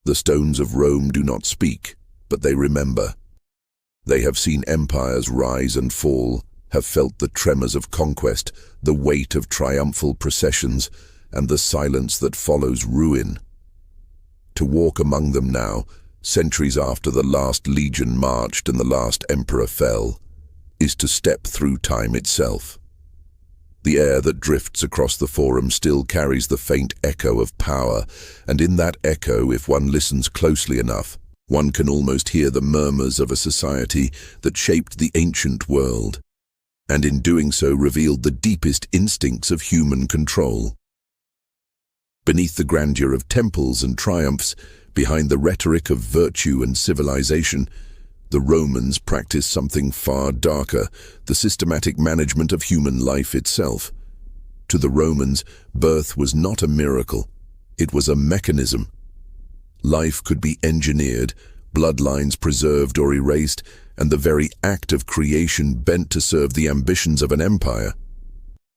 The stones of Rome do not speak, but they remember. They have seen empires rise and fall, have felt the tremors of conquest, the weight of triumphal processions, and the silence that follows ruin. To walk among them now, centuries after the last legion marched and the last emperor fell, is to step through time itself. The air that drifts across the forum still carries the faint echo of power, and in that echo, if one listens closely enough, one can almost hear the murmurs of a society that shaped the ancient world, and in doing so revealed the deepest instincts of human control. Beneath the grandeur of temples and triumphs, behind the rhetoric of virtue and civilization, the Romans practiced something far darker, the systematic management of human life itself. To the Romans, birth was not a miracle, it was a mechanism. Life could be engineered, bloodlines preserved or erased, and the very act of creation bent to serve the ambitions of an empire.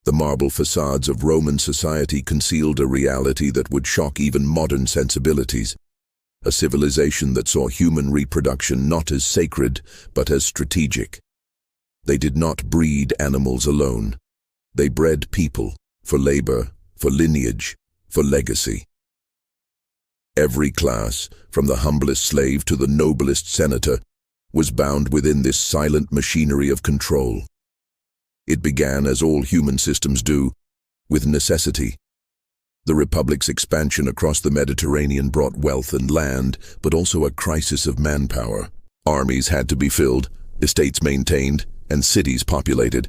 The marble facades of Roman society concealed a reality that would shock even modern sensibilities. A civilization that saw human reproduction not as sacred, but as strategic. They did not breed animals alone. They bred people, for labor, for lineage, for legacy. Every class, from the humblest slave to the noblest senator, was bound within this silent machinery of control. It began, as all human systems do, with necessity. The Republic's expansion across the Mediterranean brought wealth and land, but also a crisis of manpower. Armies had to be filled, estates maintained, and cities populated.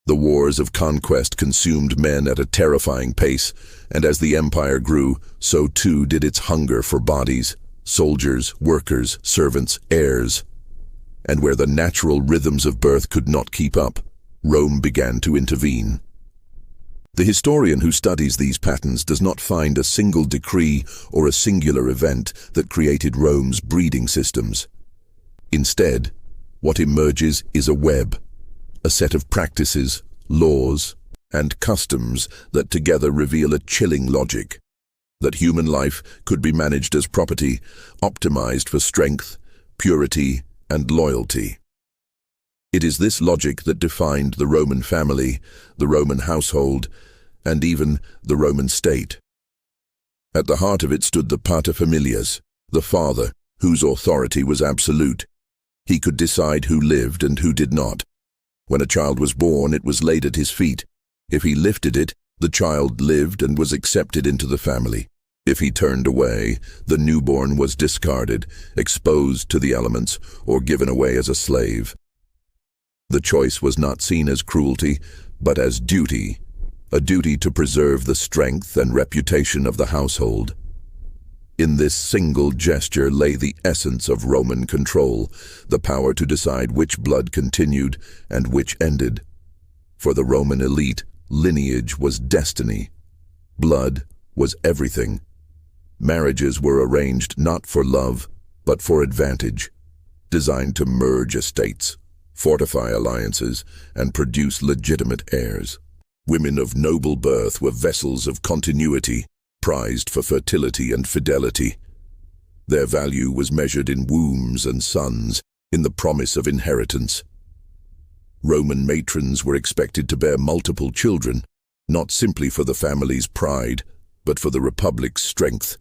The wars of conquest consumed men at a terrifying pace, and as the empire grew, so too did its hunger for bodies, soldiers, workers, servants, heirs. And where the natural rhythms of birth could not keep up, Rome began to intervene. The historian who studies these patterns does not find a single decree or a singular event that created Rome's breeding systems. Instead, what emerges is a web, a set of practices, laws, and customs that together reveal a chilling logic, that human life could be managed as property, optimized for strength, purity, and loyalty. It is this logic that defined the Roman family, the Roman household, and even the Roman state. At the heart of it stood the paterfamilias, the father, whose authority was absolute. He could decide who lived and who did not. When a child was born, it was laid at his feet. If he lifted it, the child lived and was accepted into the family. If he turned away, the newborn was discarded, exposed to the elements, or given away as a slave. The choice was not seen as cruelty, but as duty, a duty to preserve the strength and reputation of the household. In this single gesture lay the essence of Roman control, the power to decide which blood continued and which ended. For the Roman elite, lineage was destiny. Blood was everything. Marriages were arranged not for love, but for advantage, designed to merge estates, fortify alliances, and produce legitimate heirs. Women of noble birth were vessels of continuity, prized for fertility and fidelity. Their value was measured in wombs and sons, in the promise of inheritance. Roman matrons were expected to bear multiple children, not simply for the family's pride, but for the republic's strength.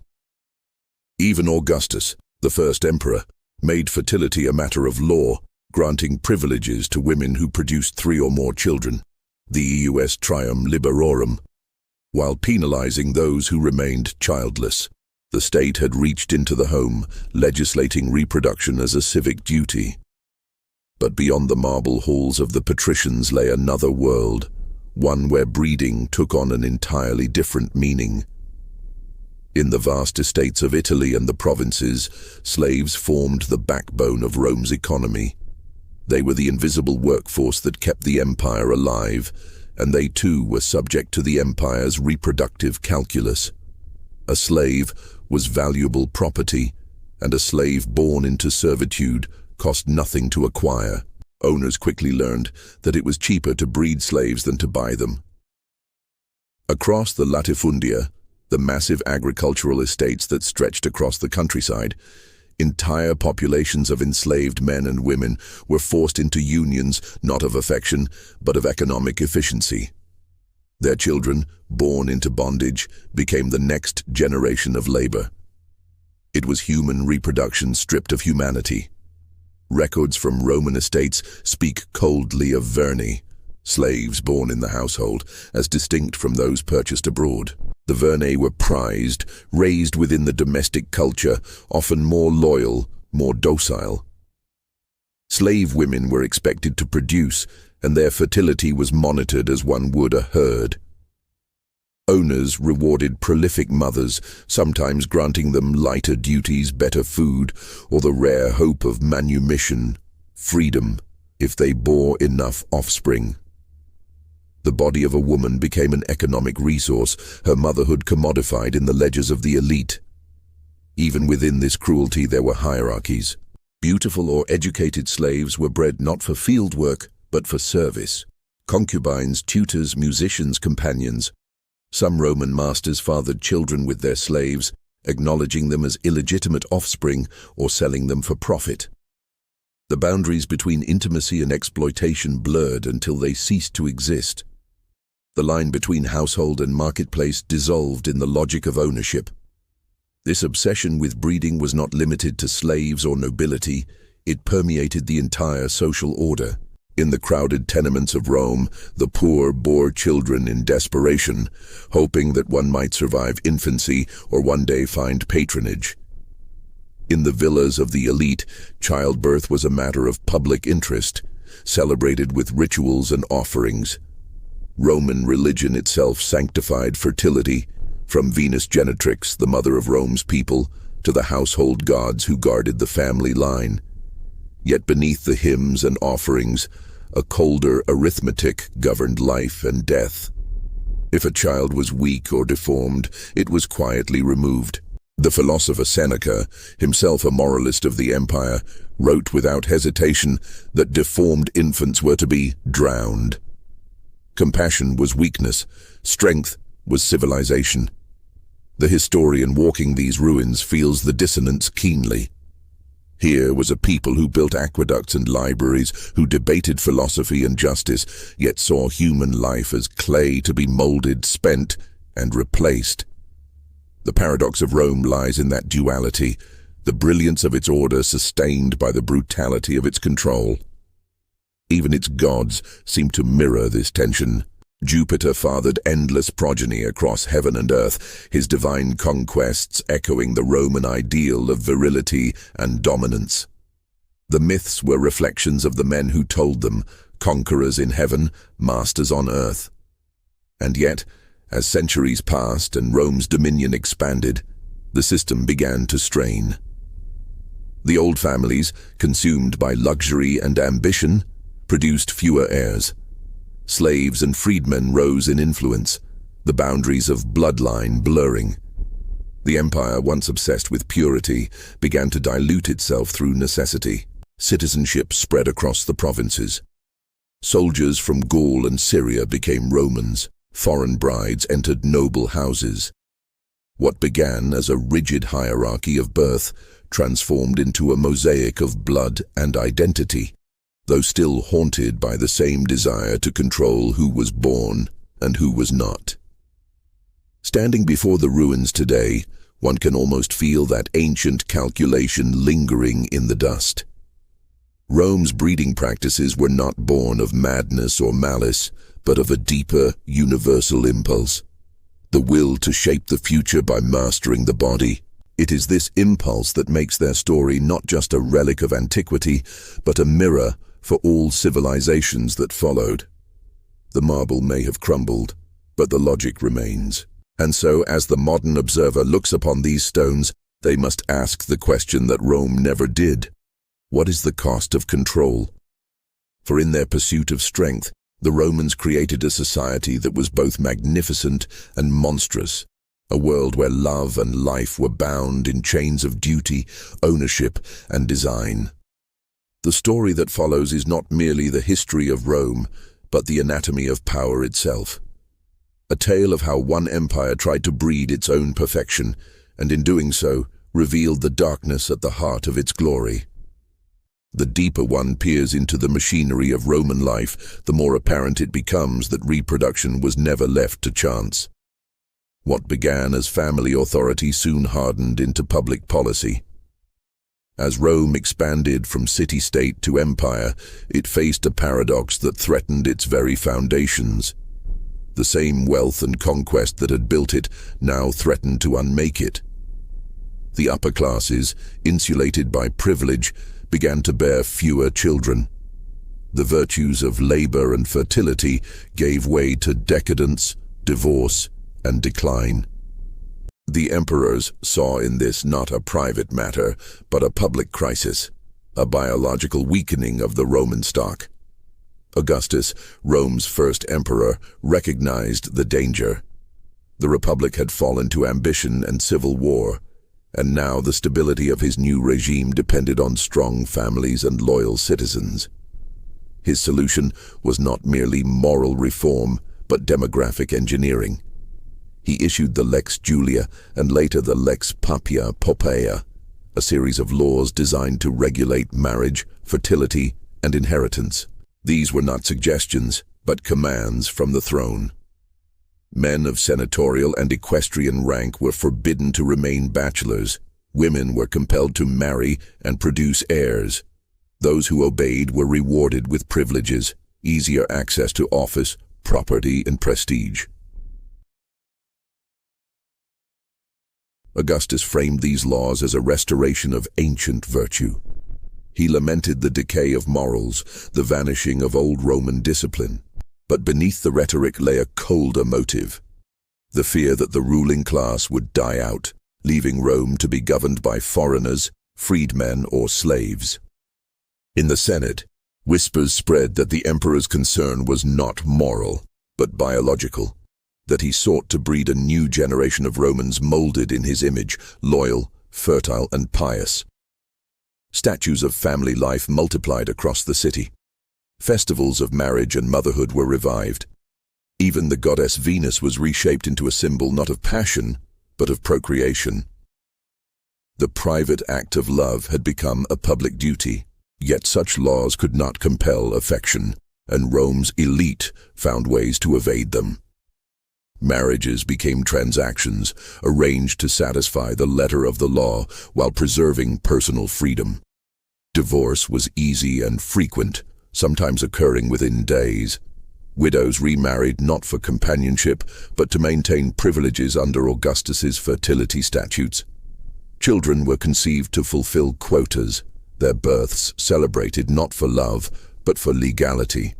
Even Augustus, the first emperor, made fertility a matter of law, granting privileges to women who produced 3 or more children, the eius trium liberorum, while penalizing those who remained childless. The state had reached into the home, legislating reproduction as a civic duty. But beyond the marble halls of the patricians lay another world, one where breeding took on an entirely different meaning. In the vast estates of Italy and the provinces, slaves formed the backbone of Rome's economy. They were the invisible workforce that kept the empire alive, and they too were subject to the empire's reproductive calculus. A slave was valuable property, and a slave born into servitude cost nothing to acquire. Owners quickly learned that it was cheaper to breed slaves than to buy them. Across the latifundia, The massive agricultural estates that stretched across the countryside. Entire populations of enslaved men and women were forced into unions not of affection, but of economic efficiency. Their children, born into bondage, became the next generation of labor. It was human reproduction stripped of humanity. Records from Roman estates speak coldly of verni, slaves born in the household, as distinct from those purchased abroad. The verni were prized, raised within the domestic culture, often more loyal, more docile. Slave women were expected to produce, and their fertility was monitored as one would a herd. Owners rewarded prolific mothers, sometimes granting them lighter duties, better food, or the rare hope of manumission, freedom, if they bore enough offspring. The body of a woman became an economic resource, her motherhood commodified in the ledgers of the elite. Even within this cruelty there were hierarchies. Beautiful or educated slaves were bred not for field work, but for service. Concubines, tutors, musicians, companions. Some Roman masters fathered children with their slaves, acknowledging them as illegitimate offspring or selling them for profit. The boundaries between intimacy and exploitation blurred until they ceased to exist. The line between household and marketplace dissolved in the logic of ownership. This obsession with breeding was not limited to slaves or nobility, it permeated the entire social order. In the crowded tenements of Rome, the poor bore children in desperation, hoping that one might survive infancy or one day find patronage. In the villas of the elite, childbirth was a matter of public interest, celebrated with rituals and offerings. Roman religion itself sanctified fertility, from Venus Genetrix, the mother of Rome's people, to the household gods who guarded the family line. Yet beneath the hymns and offerings, a colder arithmetic governed life and death. If a child was weak or deformed, it was quietly removed. The philosopher Seneca, himself a moralist of the empire, wrote without hesitation that deformed infants were to be drowned. Compassion was weakness, strength was civilization. The historian walking these ruins feels the dissonance keenly. Here was a people who built aqueducts and libraries, who debated philosophy and justice, yet saw human life as clay to be molded, spent, and replaced. The paradox of Rome lies in that duality, the brilliance of its order sustained by the brutality of its control. Even its gods seemed to mirror this tension. Jupiter fathered endless progeny across heaven and earth, his divine conquests echoing the Roman ideal of virility and dominance. The myths were reflections of the men who told them, conquerors in heaven, masters on earth. And yet, as centuries passed and Rome's dominion expanded, the system began to strain. The old families, consumed by luxury and ambition, produced fewer heirs. Slaves and freedmen rose in influence, the boundaries of bloodline blurring. The empire, once obsessed with purity, began to dilute itself through necessity. Citizenship spread across the provinces. Soldiers from Gaul and Syria became Romans. Foreign brides entered noble houses. What began as a rigid hierarchy of birth transformed into a mosaic of blood and identity, though still haunted by the same desire to control who was born and who was not. Standing before the ruins today, one can almost feel that ancient calculation lingering in the dust. Rome's breeding practices were not born of madness or malice, but of a deeper, universal impulse. The will to shape the future by mastering the body. It is this impulse that makes their story not just a relic of antiquity, but a mirror for all civilizations that followed. The marble may have crumbled, but the logic remains. And so, as the modern observer looks upon these stones, they must ask the question that Rome never did. What is the cost of control? For in their pursuit of strength, the Romans created a society that was both magnificent and monstrous, a world where love and life were bound in chains of duty, ownership, and design. The story that follows is not merely the history of Rome, but the anatomy of power itself. a tale of how one empire tried to breed its own perfection, and in doing so, revealed the darkness at the heart of its glory. The deeper one peers into the machinery of Roman life, the more apparent it becomes that reproduction was never left to chance. What began as family authority soon hardened into public policy. As Rome expanded from city-state to empire, it faced a paradox that threatened its very foundations. The same wealth and conquest that had built it now threatened to unmake it. The upper classes, insulated by privilege, began to bear fewer children. The virtues of labor and fertility gave way to decadence, divorce, and decline. The emperors saw in this not a private matter, but a public crisis, a biological weakening of the Roman stock. Augustus, Rome's first emperor, recognized the danger. The Republic had fallen to ambition and civil war, and now the stability of his new regime depended on strong families and loyal citizens. His solution was not merely moral reform, but demographic engineering. He issued the Lex Julia and later the Lex Papia Poppaea, a series of laws designed to regulate marriage, fertility, and inheritance. These were not suggestions, but commands from the throne. Men of senatorial and equestrian rank were forbidden to remain bachelors. Women were compelled to marry and produce heirs. Those who obeyed were rewarded with privileges, easier access to office, property, and prestige. Augustus framed these laws as a restoration of ancient virtue. He lamented the decay of morals, the vanishing of old Roman discipline. But beneath the rhetoric lay a colder motive, the fear that the ruling class would die out, leaving Rome to be governed by foreigners, freedmen, or slaves. In the Senate, whispers spread that the emperor's concern was not moral, but biological, that he sought to breed a new generation of Romans molded in his image, loyal, fertile, and pious. Statues of family life multiplied across the city. Festivals of marriage and motherhood were revived. Even the goddess Venus was reshaped into a symbol not of passion, but of procreation. The private act of love had become a public duty, yet such laws could not compel affection, and Rome's elite found ways to evade them. Marriages became transactions, arranged to satisfy the letter of the law while preserving personal freedom. Divorce was easy and frequent, sometimes occurring within days. Widows remarried not for companionship, but to maintain privileges under Augustus's fertility statutes. Children were conceived to fulfill quotas, their births celebrated not for love, but for legality.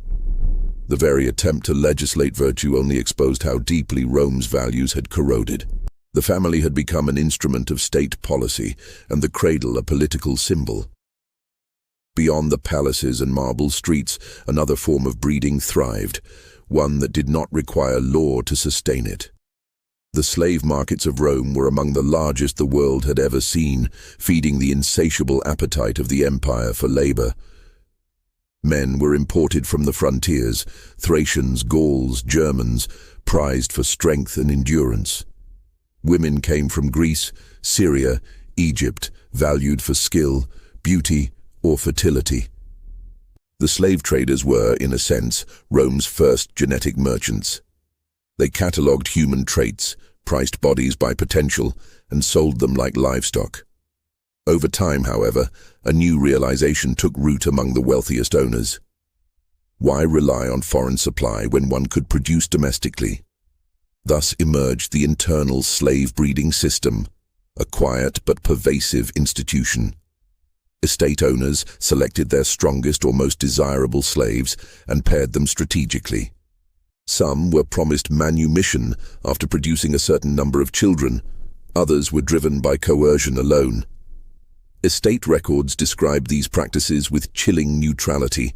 The very attempt to legislate virtue only exposed how deeply Rome's values had corroded. The family had become an instrument of state policy, and the cradle a political symbol. Beyond the palaces and marble streets, another form of breeding thrived, one that did not require law to sustain it. The slave markets of Rome were among the largest the world had ever seen, feeding the insatiable appetite of the empire for labor. Men were imported from the frontiers, Thracians, Gauls, Germans, prized for strength and endurance. Women came from Greece, Syria, Egypt, valued for skill, beauty, or fertility. The slave traders were, in a sense, Rome's first genetic merchants. They catalogued human traits, priced bodies by potential, and sold them like livestock. Over time, however, a new realization took root among the wealthiest owners. Why rely on foreign supply when one could produce domestically? Thus emerged the internal slave breeding system, a quiet but pervasive institution. Estate owners selected their strongest or most desirable slaves and paired them strategically. Some were promised manumission after producing a certain number of children. Others were driven by coercion alone. Estate records describe these practices with chilling neutrality,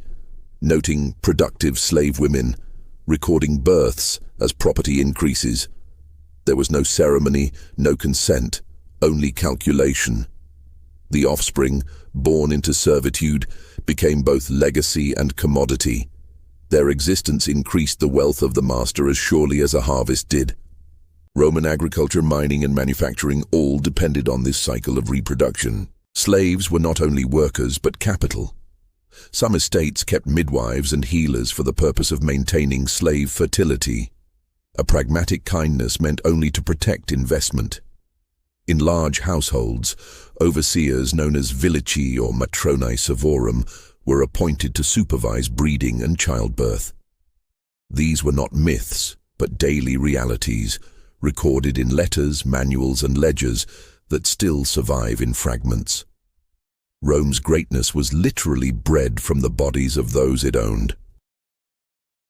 noting productive slave women, recording births as property increases. There was no ceremony, no consent, only calculation. The offspring, born into servitude, became both legacy and commodity. Their existence increased the wealth of the master as surely as a harvest did. Roman agriculture, mining, and manufacturing all depended on this cycle of reproduction. Slaves were not only workers but capital. Some estates kept midwives and healers for the purpose of maintaining slave fertility. A pragmatic kindness meant only to protect investment. In large households, overseers known as vilici or matronae servorum were appointed to supervise breeding and childbirth. These were not myths, but daily realities, recorded in letters, manuals, and ledgers that still survive in fragments. Rome's greatness was literally bred from the bodies of those it owned.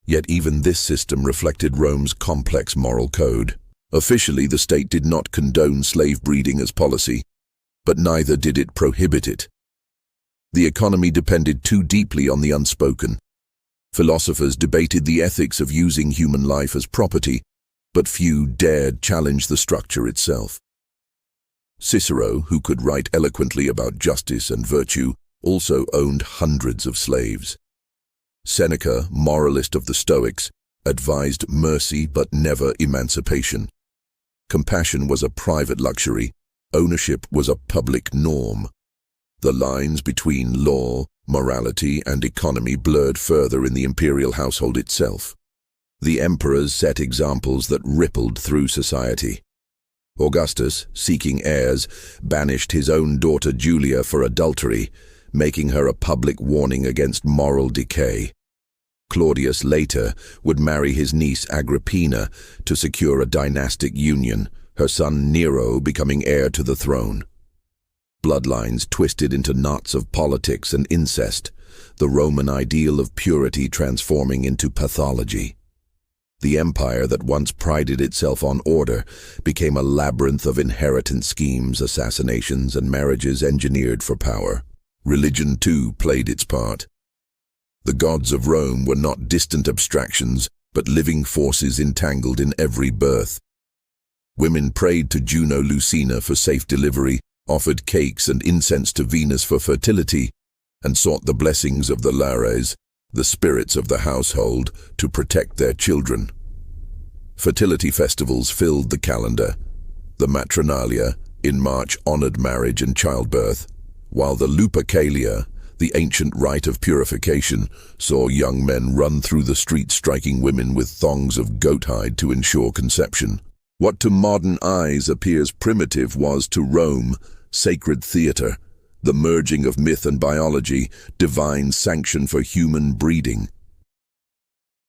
Yet even this system reflected Rome's complex moral code. Officially, the state did not condone slave breeding as policy, but neither did it prohibit it. The economy depended too deeply on the unspoken. Philosophers debated the ethics of using human life as property, but few dared challenge the structure itself. Cicero, who could write eloquently about justice and virtue, also owned hundreds of slaves. Seneca, moralist of the Stoics, advised mercy but never emancipation. Compassion was a private luxury, ownership was a public norm. The lines between law, morality, and economy blurred further in the imperial household itself. The emperors set examples that rippled through society. Augustus, seeking heirs, banished his own daughter Julia for adultery, making her a public warning against moral decay. Claudius later would marry his niece Agrippina to secure a dynastic union, her son Nero becoming heir to the throne. Bloodlines twisted into knots of politics and incest, the Roman ideal of purity transforming into pathology. The empire that once prided itself on order became a labyrinth of inheritance schemes, assassinations, and marriages engineered for power. Religion, too, played its part. The gods of Rome were not distant abstractions, but living forces entangled in every birth. Women prayed to Juno Lucina for safe delivery, offered cakes and incense to Venus for fertility, and sought the blessings of the Lares, the spirits of the household, to protect their children. Fertility festivals filled the calendar. The Matronalia, in March, honored marriage and childbirth, while the Lupercalia, the ancient rite of purification, saw young men run through the streets striking women with thongs of goat hide to ensure conception. What to modern eyes appears primitive was to Rome sacred theater, the merging of myth and biology, divine sanction for human breeding.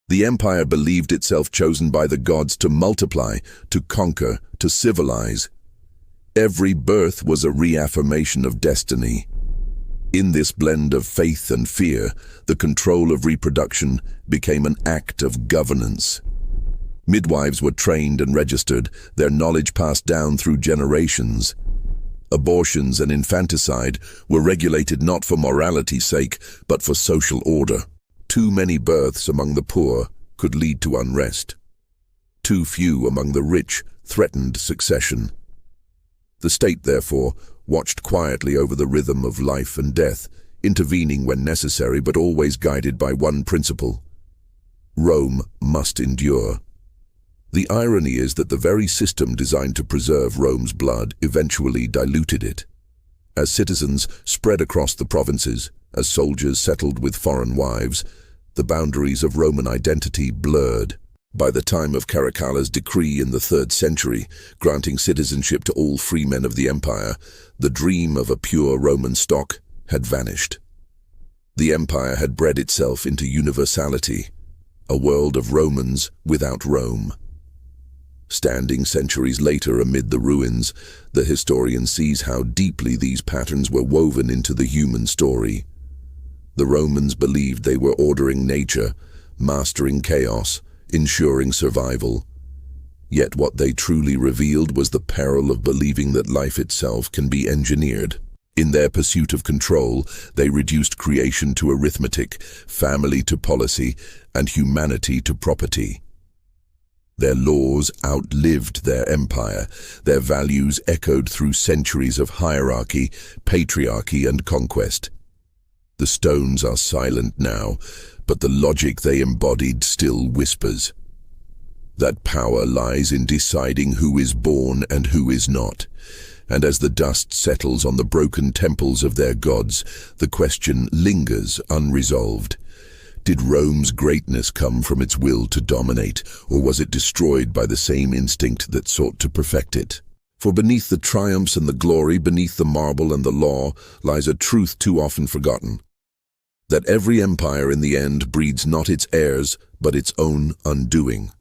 The empire believed itself chosen by the gods to multiply, to conquer, to civilize. Every birth was a reaffirmation of destiny. In this blend of faith and fear, the control of reproduction became an act of governance. Midwives were trained and registered, their knowledge passed down through generations. Abortions and infanticide were regulated not for morality's sake, but for social order. Too many births among the poor could lead to unrest. Too few among the rich threatened succession. The state, therefore, watched quietly over the rhythm of life and death, intervening when necessary but always guided by one principle: Rome must endure. The irony is that the very system designed to preserve Rome's blood eventually diluted it. As citizens spread across the provinces, as soldiers settled with foreign wives, the boundaries of Roman identity blurred. By the time of Caracalla's decree in the 3rd century, granting citizenship to all free men of the empire, the dream of a pure Roman stock had vanished. The empire had bred itself into universality, a world of Romans without Rome. Standing centuries later amid the ruins, the historian sees how deeply these patterns were woven into the human story. The Romans believed they were ordering nature, mastering chaos, ensuring survival. Yet what they truly revealed was the peril of believing that life itself can be engineered. In their pursuit of control, they reduced creation to arithmetic, family to policy, and humanity to property. Their laws outlived their empire. Their values echoed through centuries of hierarchy, patriarchy, and conquest. The stones are silent now, but the logic they embodied still whispers. That power lies in deciding who is born and who is not. And as the dust settles on the broken temples of their gods, the question lingers unresolved. Did Rome's greatness come from its will to dominate, or was it destroyed by the same instinct that sought to perfect it? For beneath the triumphs and the glory, beneath the marble and the law, lies a truth too often forgotten. That every empire in the end breeds not its heirs, but its own undoing.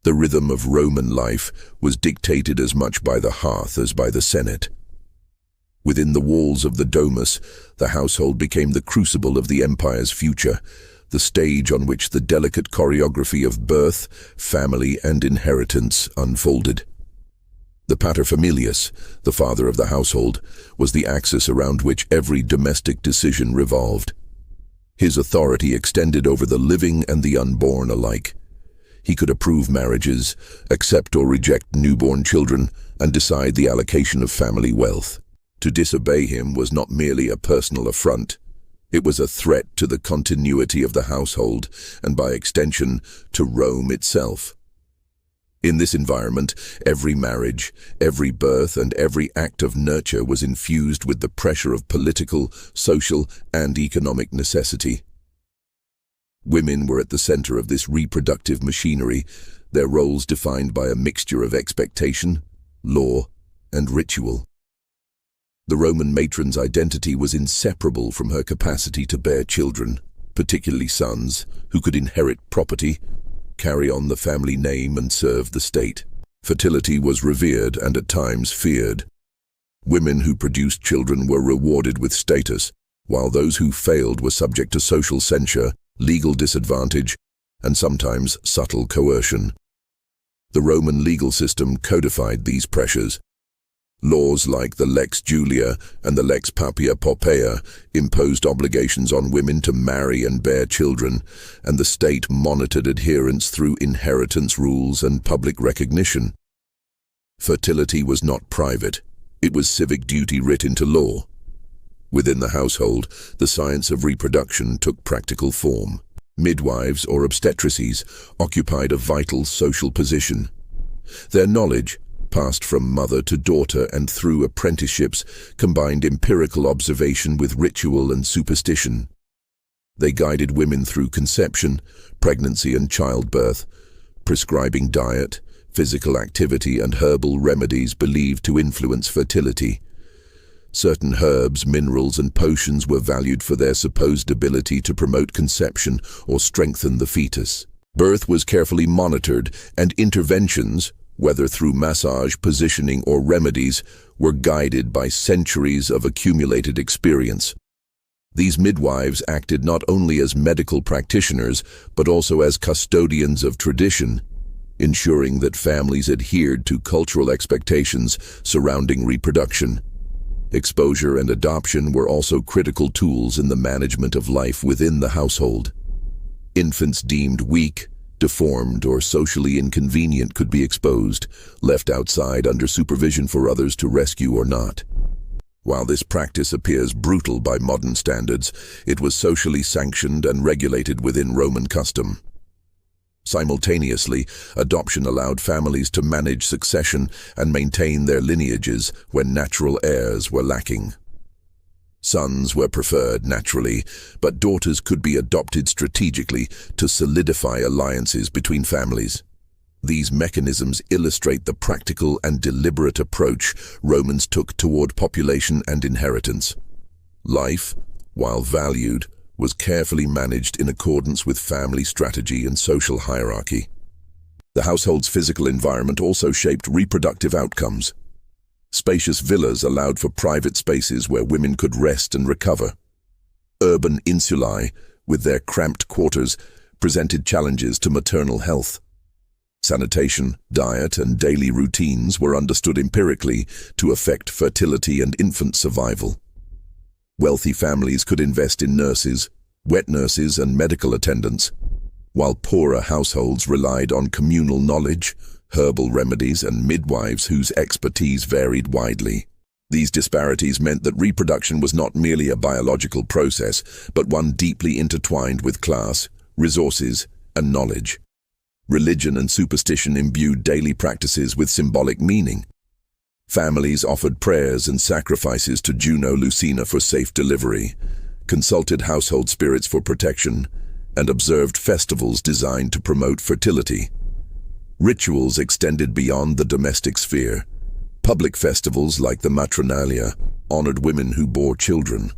The rhythm of Roman life was dictated as much by the hearth as by the Senate. Within the walls of the Domus, the household became the crucible of the empire's future, the stage on which the delicate choreography of birth, family, and inheritance unfolded. The paterfamilias, the father of the household, was the axis around which every domestic decision revolved. His authority extended over the living and the unborn alike. He could approve marriages, accept or reject newborn children, and decide the allocation of family wealth. To disobey him was not merely a personal affront. It was a threat to the continuity of the household, and by extension, to Rome itself. In this environment, every marriage, every birth, and every act of nurture was infused with the pressure of political, social, and economic necessity. Women were at the center of this reproductive machinery, their roles defined by a mixture of expectation, law, and ritual. The Roman matron's identity was inseparable from her capacity to bear children, particularly sons, who could inherit property, carry on the family name, and serve the state. Fertility was revered and at times feared. Women who produced children were rewarded with status, while those who failed were subject to social censure, legal disadvantage, and sometimes subtle coercion. The Roman legal system codified these pressures. Laws like the Lex Julia and the Lex Papia Poppaea imposed obligations on women to marry and bear children, and the state monitored adherence through inheritance rules and public recognition. Fertility was not private, it was civic duty writ into law. Within the household, the science of reproduction took practical form. Midwives or obstetrices occupied a vital social position. Their knowledge, passed from mother to daughter and through apprenticeships, combined empirical observation with ritual and superstition. They guided women through conception, pregnancy and childbirth, prescribing diet, physical activity and herbal remedies believed to influence fertility. Certain herbs, minerals and potions were valued for their supposed ability to promote conception or strengthen the fetus. Birth was carefully monitored, and interventions, whether through massage, positioning, or remedies, were guided by centuries of accumulated experience. These midwives acted not only as medical practitioners, but also as custodians of tradition, ensuring that families adhered to cultural expectations surrounding reproduction. Exposure and adoption were also critical tools in the management of life within the household. Infants deemed weak, deformed, or socially inconvenient could be exposed, left outside under supervision for others to rescue or not. While this practice appears brutal by modern standards, it was socially sanctioned and regulated within Roman custom. Simultaneously, adoption allowed families to manage succession and maintain their lineages when natural heirs were lacking. Sons were preferred naturally, but daughters could be adopted strategically to solidify alliances between families. These mechanisms illustrate the practical and deliberate approach Romans took toward population and inheritance. Life, while valued, was carefully managed in accordance with family strategy and social hierarchy. The household's physical environment also shaped reproductive outcomes. Spacious villas allowed for private spaces where women could rest and recover. Urban insulae, with their cramped quarters, presented challenges to maternal health. Sanitation, diet, and daily routines were understood empirically to affect fertility and infant survival. Wealthy families could invest in nurses, wet nurses, and medical attendants, while poorer households relied on communal knowledge, herbal remedies, and midwives whose expertise varied widely. These disparities meant that reproduction was not merely a biological process, but one deeply intertwined with class, resources, and knowledge. Religion and superstition imbued daily practices with symbolic meaning. Families offered prayers and sacrifices to Juno Lucina for safe delivery, consulted household spirits for protection, and observed festivals designed to promote fertility. Rituals extended beyond the domestic sphere. Public festivals like the Matronalia honored women who bore children,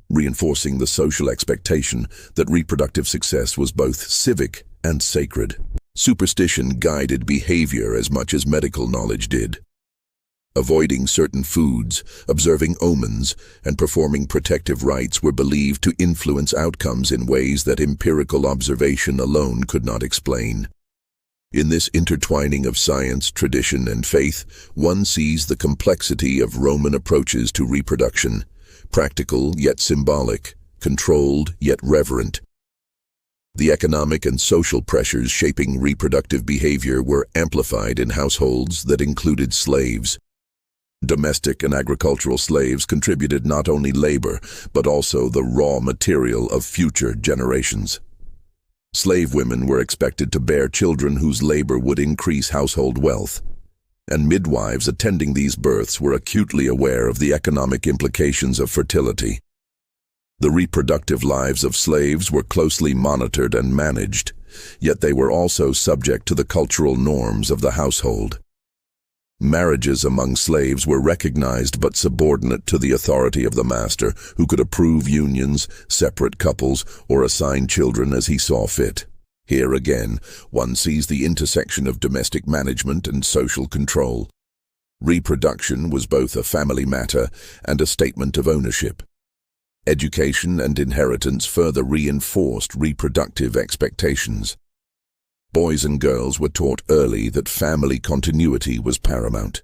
reinforcing the social expectation that reproductive success was both civic and sacred. Superstition guided behavior as much as medical knowledge did. Avoiding certain foods, observing omens, and performing protective rites were believed to influence outcomes in ways that empirical observation alone could not explain. In this intertwining of science, tradition, and faith, one sees the complexity of Roman approaches to reproduction, practical yet symbolic, controlled yet reverent. The economic and social pressures shaping reproductive behavior were amplified in households that included slaves. Domestic and agricultural slaves contributed not only labor, but also the raw material of future generations. Slave women were expected to bear children whose labor would increase household wealth, and midwives attending these births were acutely aware of the economic implications of fertility. The reproductive lives of slaves were closely monitored and managed, yet they were also subject to the cultural norms of the household. Marriages among slaves were recognized but subordinate to the authority of the master, who could approve unions, separate couples, or assign children as he saw fit. Here again, one sees the intersection of domestic management and social control. Reproduction was both a family matter and a statement of ownership. Education and inheritance further reinforced reproductive expectations. Boys and girls were taught early that family continuity was paramount.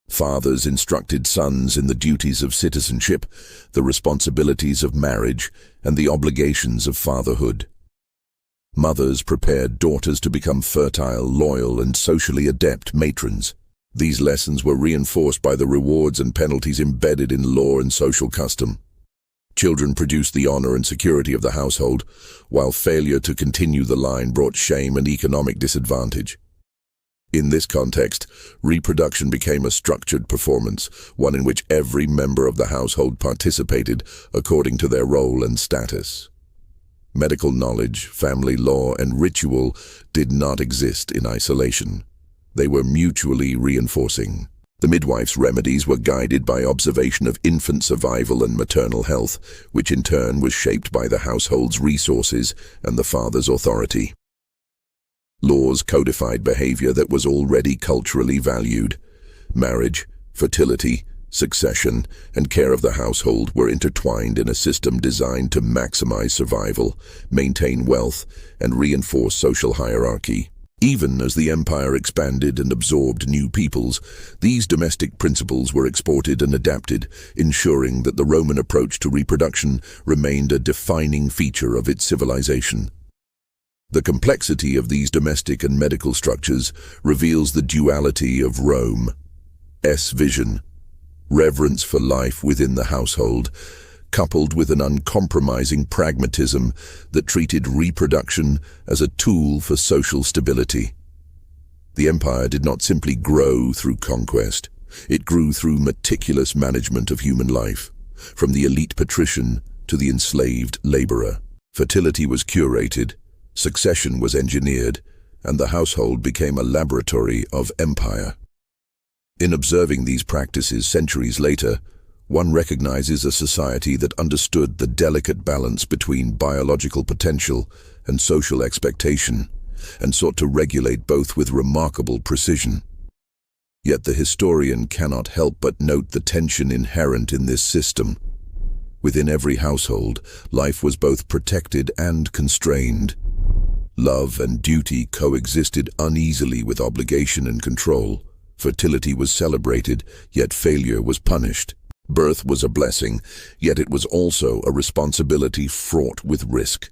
Fathers instructed sons in the duties of citizenship, the responsibilities of marriage, and the obligations of fatherhood. Mothers prepared daughters to become fertile, loyal, and socially adept matrons. These lessons were reinforced by the rewards and penalties embedded in law and social custom. Children produced the honor and security of the household, while failure to continue the line brought shame and economic disadvantage. In this context, reproduction became a structured performance, one in which every member of the household participated according to their role and status. Medical knowledge, family law, and ritual did not exist in isolation. They were mutually reinforcing. The midwife's remedies were guided by observation of infant survival and maternal health, which in turn was shaped by the household's resources and the father's authority. Laws codified behavior that was already culturally valued. Marriage, fertility, succession, and care of the household were intertwined in a system designed to maximize survival, maintain wealth, and reinforce social hierarchy. Even as the empire expanded and absorbed new peoples, these domestic principles were exported and adapted, ensuring that the Roman approach to reproduction remained a defining feature of its civilization. The complexity of these domestic and medical structures reveals the duality of Rome's vision: reverence for life within the household, coupled with an uncompromising pragmatism that treated reproduction as a tool for social stability. The empire did not simply grow through conquest. It grew through meticulous management of human life, from the elite patrician to the enslaved laborer. Fertility was curated, succession was engineered, and the household became a laboratory of empire. In observing these practices centuries later, one recognizes a society that understood the delicate balance between biological potential and social expectation, and sought to regulate both with remarkable precision. Yet the historian cannot help but note the tension inherent in this system. Within every household, life was both protected and constrained. Love and duty coexisted uneasily with obligation and control. Fertility was celebrated, yet failure was punished. Birth was a blessing, yet it was also a responsibility fraught with risk.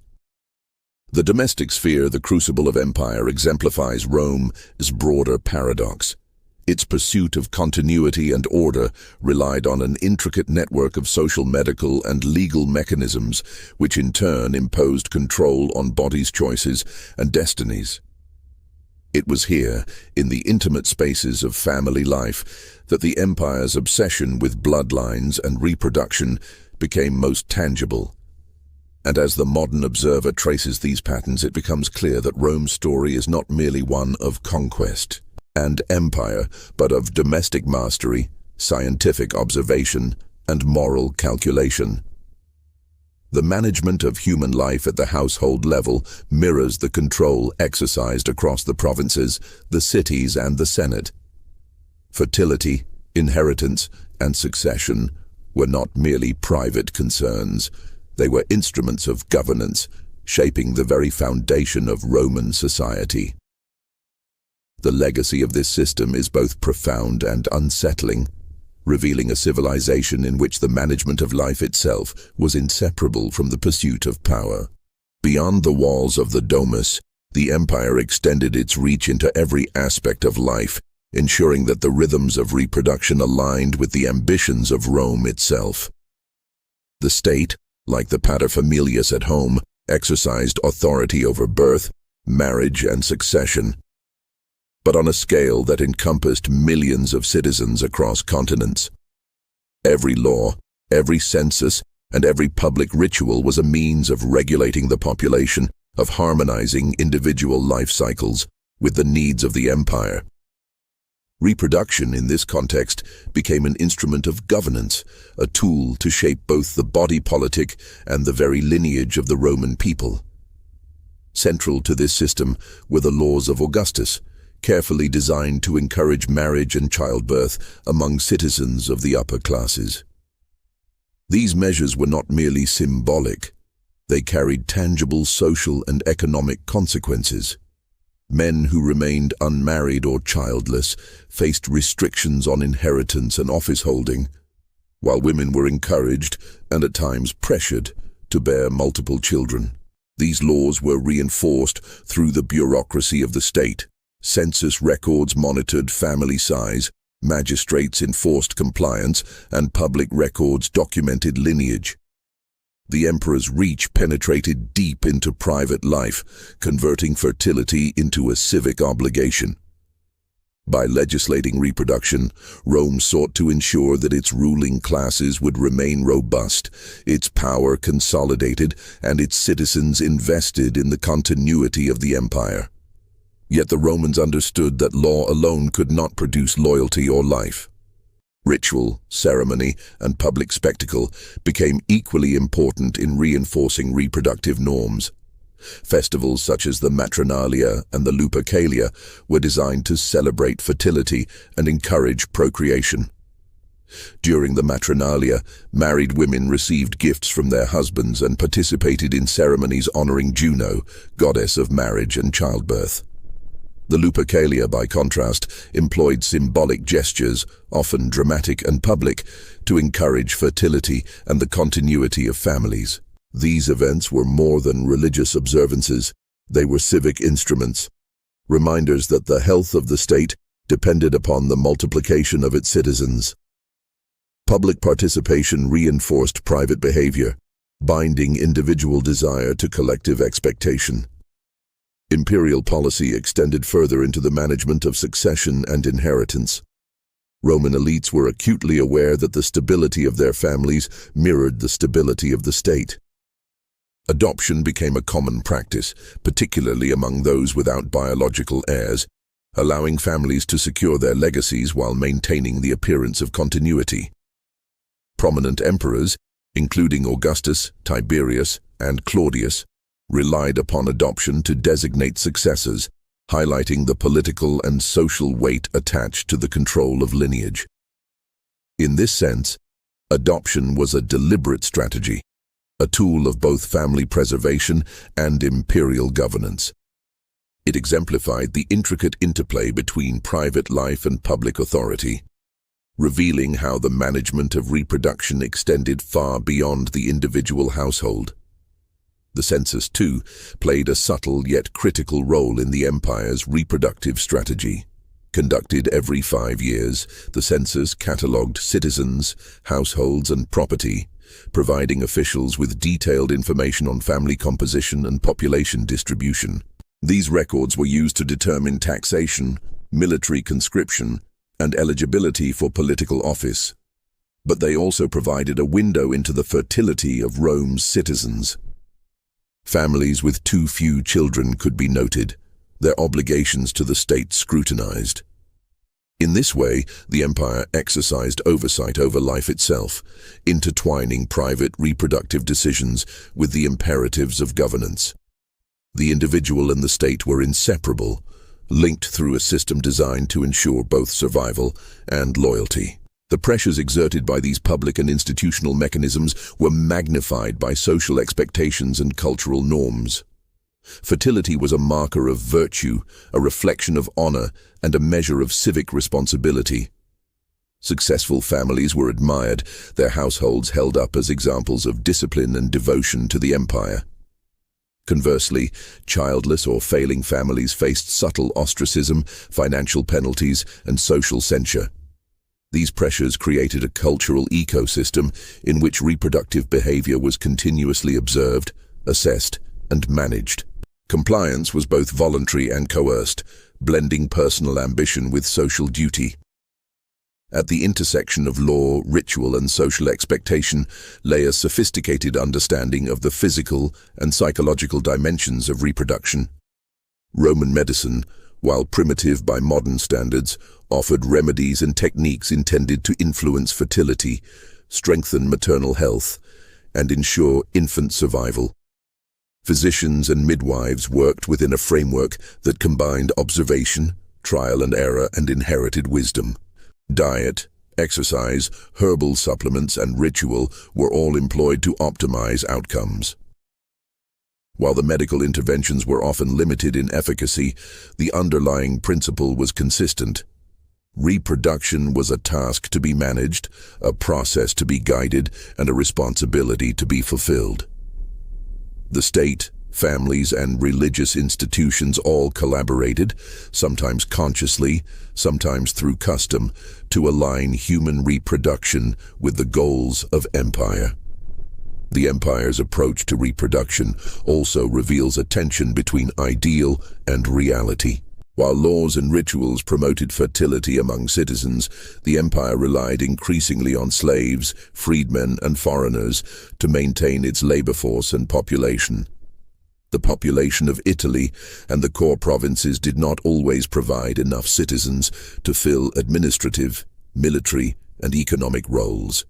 The domestic sphere, the crucible of empire, exemplifies Rome's broader paradox. Its pursuit of continuity and order relied on an intricate network of social, medical, and legal mechanisms, which in turn imposed control on bodies' choices and destinies. It was here, in the intimate spaces of family life, that the empire's obsession with bloodlines and reproduction became most tangible. And as the modern observer traces these patterns, it becomes clear that Rome's story is not merely one of conquest and empire, but of domestic mastery, scientific observation, and moral calculation. The management of human life at the household level mirrors the control exercised across the provinces, the cities, and the Senate. Fertility, inheritance, and succession were not merely private concerns. They were instruments of governance, shaping the very foundation of Roman society. The legacy of this system is both profound and unsettling, revealing a civilization in which the management of life itself was inseparable from the pursuit of power. Beyond the walls of the Domus, the empire extended its reach into every aspect of life, ensuring that the rhythms of reproduction aligned with the ambitions of Rome itself. The state, like the paterfamilias at home, exercised authority over birth, marriage, and succession, but on a scale that encompassed millions of citizens across continents. Every law, every census, and every public ritual was a means of regulating the population, of harmonizing individual life cycles with the needs of the empire. Reproduction in this context became an instrument of governance, a tool to shape both the body politic and the very lineage of the Roman people. Central to this system were the laws of Augustus, carefully designed to encourage marriage and childbirth among citizens of the upper classes. These measures were not merely symbolic, they carried tangible social and economic consequences. Men who remained unmarried or childless faced restrictions on inheritance and office holding, while women were encouraged, and at times pressured, to bear multiple children. These laws were reinforced through the bureaucracy of the state. Census records monitored family size, magistrates enforced compliance, and public records documented lineage. The emperor's reach penetrated deep into private life, converting fertility into a civic obligation. By legislating reproduction, Rome sought to ensure that its ruling classes would remain robust, its power consolidated, and its citizens invested in the continuity of the empire. Yet the Romans understood that law alone could not produce loyalty or life. Ritual, ceremony, and public spectacle became equally important in reinforcing reproductive norms. Festivals such as the Matronalia and the Lupercalia were designed to celebrate fertility and encourage procreation. During the Matronalia, married women received gifts from their husbands and participated in ceremonies honoring Juno, goddess of marriage and childbirth. The Lupercalia, by contrast, employed symbolic gestures, often dramatic and public, to encourage fertility and the continuity of families. These events were more than religious observances, they were civic instruments, reminders that the health of the state depended upon the multiplication of its citizens. Public participation reinforced private behavior, binding individual desire to collective expectation. Imperial policy extended further into the management of succession and inheritance. Roman elites were acutely aware that the stability of their families mirrored the stability of the state. Adoption became a common practice, particularly among those without biological heirs, allowing families to secure their legacies while maintaining the appearance of continuity. Prominent emperors, including Augustus, Tiberius, and Claudius, relied upon adoption to designate successors, highlighting the political and social weight attached to the control of lineage. In this sense, adoption was a deliberate strategy, a tool of both family preservation and imperial governance. It exemplified the intricate interplay between private life and public authority, revealing how the management of reproduction extended far beyond the individual household. The census, too, played a subtle yet critical role in the empire's reproductive strategy. Conducted every 5 years, the census catalogued citizens, households, and property, providing officials with detailed information on family composition and population distribution. These records were used to determine taxation, military conscription, and eligibility for political office. But they also provided a window into the fertility of Rome's citizens. Families with too few children could be noted, their obligations to the state scrutinized. In this way, the empire exercised oversight over life itself, intertwining private reproductive decisions with the imperatives of governance. The individual and the state were inseparable, linked through a system designed to ensure both survival and loyalty. The pressures exerted by these public and institutional mechanisms were magnified by social expectations and cultural norms. Fertility was a marker of virtue, a reflection of honor, and a measure of civic responsibility. Successful families were admired, their households held up as examples of discipline and devotion to the empire. Conversely, childless or failing families faced subtle ostracism, financial penalties, and social censure. These pressures created a cultural ecosystem in which reproductive behavior was continuously observed, assessed, and managed. Compliance was both voluntary and coerced, blending personal ambition with social duty. At the intersection of law, ritual, and social expectation lay a sophisticated understanding of the physical and psychological dimensions of reproduction. Roman medicine, while primitive by modern standards, offered remedies and techniques intended to influence fertility, strengthen maternal health, and ensure infant survival. Physicians and midwives worked within a framework that combined observation, trial and error, and inherited wisdom. Diet, exercise, herbal supplements, and ritual were all employed to optimize outcomes. While the medical interventions were often limited in efficacy, the underlying principle was consistent. Reproduction was a task to be managed, a process to be guided, and a responsibility to be fulfilled. The state, families, and religious institutions all collaborated, sometimes consciously, sometimes through custom, to align human reproduction with the goals of empire. The empire's approach to reproduction also reveals a tension between ideal and reality. While laws and rituals promoted fertility among citizens, the empire relied increasingly on slaves, freedmen, and foreigners to maintain its labor force and population. The population of Italy and the core provinces did not always provide enough citizens to fill administrative, military, and economic roles.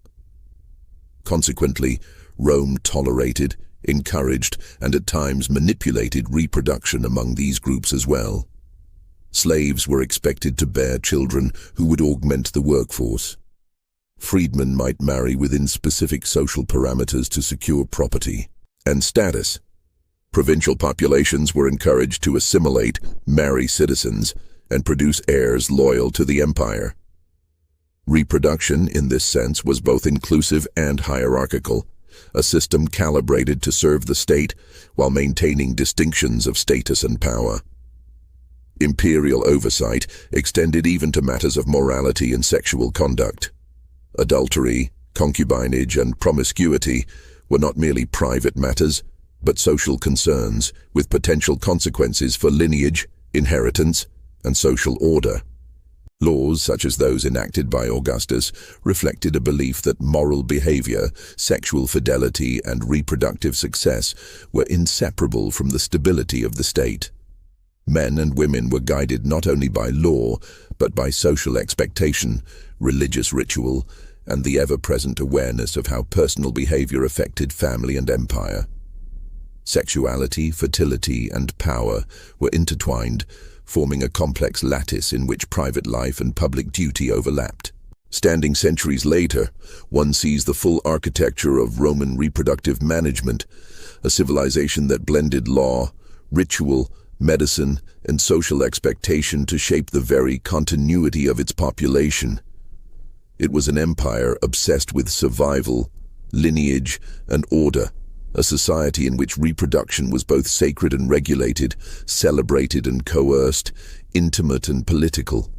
Consequently, Rome tolerated, encouraged, and at times manipulated reproduction among these groups as well. Slaves were expected to bear children who would augment the workforce. Freedmen might marry within specific social parameters to secure property and status. Provincial populations were encouraged to assimilate, marry citizens, and produce heirs loyal to the empire. Reproduction, in this sense, was both inclusive and hierarchical, a system calibrated to serve the state while maintaining distinctions of status and power. Imperial oversight extended even to matters of morality and sexual conduct. Adultery, concubinage, and promiscuity were not merely private matters, but social concerns with potential consequences for lineage, inheritance, and social order. Laws such as those enacted by Augustus reflected a belief that moral behavior, sexual fidelity, and reproductive success were inseparable from the stability of the state. Men and women were guided not only by law, but by social expectation, religious ritual, and the ever-present awareness of how personal behavior affected family and empire. Sexuality, fertility, and power were intertwined, forming a complex lattice in which private life and public duty overlapped. Standing centuries later, one sees the full architecture of Roman reproductive management, a civilization that blended law, ritual, medicine, and social expectation to shape the very continuity of its population. It was an empire obsessed with survival, lineage, and order, a society in which reproduction was both sacred and regulated, celebrated and coerced, intimate and political.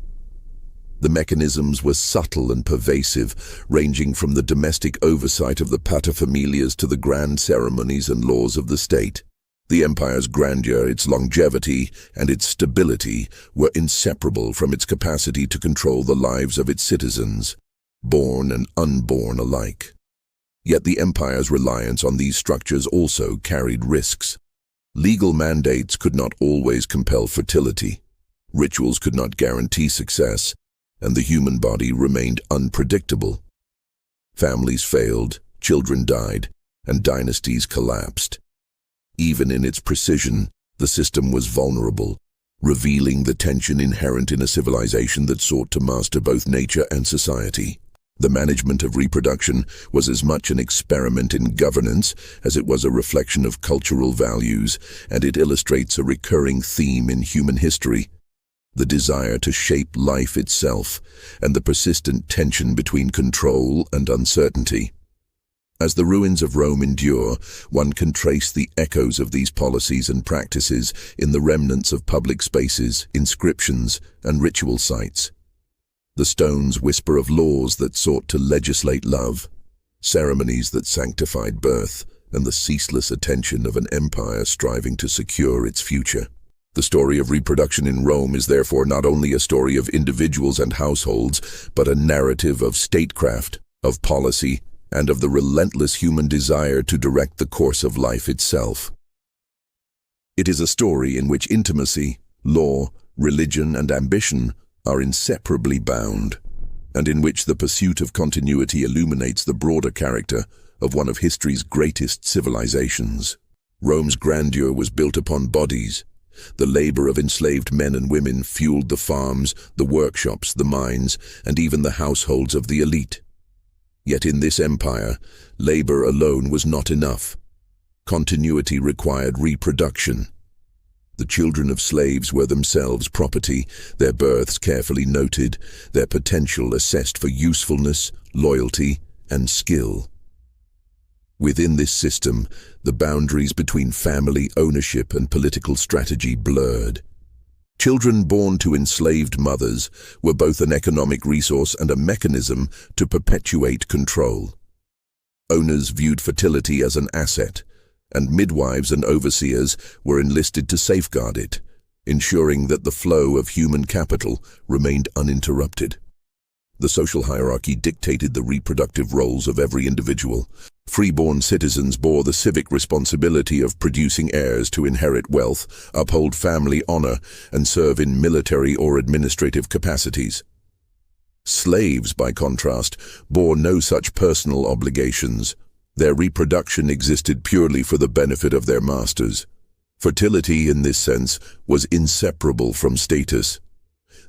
The mechanisms were subtle and pervasive, ranging from the domestic oversight of the paterfamilias to the grand ceremonies and laws of the state. The empire's grandeur, its longevity, and its stability were inseparable from its capacity to control the lives of its citizens, born and unborn alike. Yet the empire's reliance on these structures also carried risks. Legal mandates could not always compel fertility. Rituals could not guarantee success, and the human body remained unpredictable. Families failed, children died, and dynasties collapsed. Even in its precision, the system was vulnerable, revealing the tension inherent in a civilization that sought to master both nature and society. The management of reproduction was as much an experiment in governance as it was a reflection of cultural values, and it illustrates a recurring theme in human history: the desire to shape life itself, and the persistent tension between control and uncertainty. As the ruins of Rome endure, one can trace the echoes of these policies and practices in the remnants of public spaces, inscriptions, and ritual sites. The stones whisper of laws that sought to legislate love, ceremonies that sanctified birth, and the ceaseless attention of an empire striving to secure its future. The story of reproduction in Rome is therefore not only a story of individuals and households, but a narrative of statecraft, of policy, and of the relentless human desire to direct the course of life itself. It is a story in which intimacy, law, religion, and ambition are inseparably bound, and in which the pursuit of continuity illuminates the broader character of one of history's greatest civilizations. Rome's grandeur was built upon bodies. The labor of enslaved men and women fueled the farms, the workshops, the mines, and even the households of the elite. Yet in this empire, labor alone was not enough. Continuity required reproduction. The children of slaves were themselves property, their births carefully noted, their potential assessed for usefulness, loyalty, and skill. Within this system, the boundaries between family ownership and political strategy blurred. Children born to enslaved mothers were both an economic resource and a mechanism to perpetuate control. Owners viewed fertility as an asset, and midwives and overseers were enlisted to safeguard it, ensuring that the flow of human capital remained uninterrupted. The social hierarchy dictated the reproductive roles of every individual. Freeborn citizens bore the civic responsibility of producing heirs to inherit wealth, uphold family honor, and serve in military or administrative capacities. Slaves, by contrast, bore no such personal obligations. Their reproduction existed purely for the benefit of their masters. Fertility, in this sense, was inseparable from status.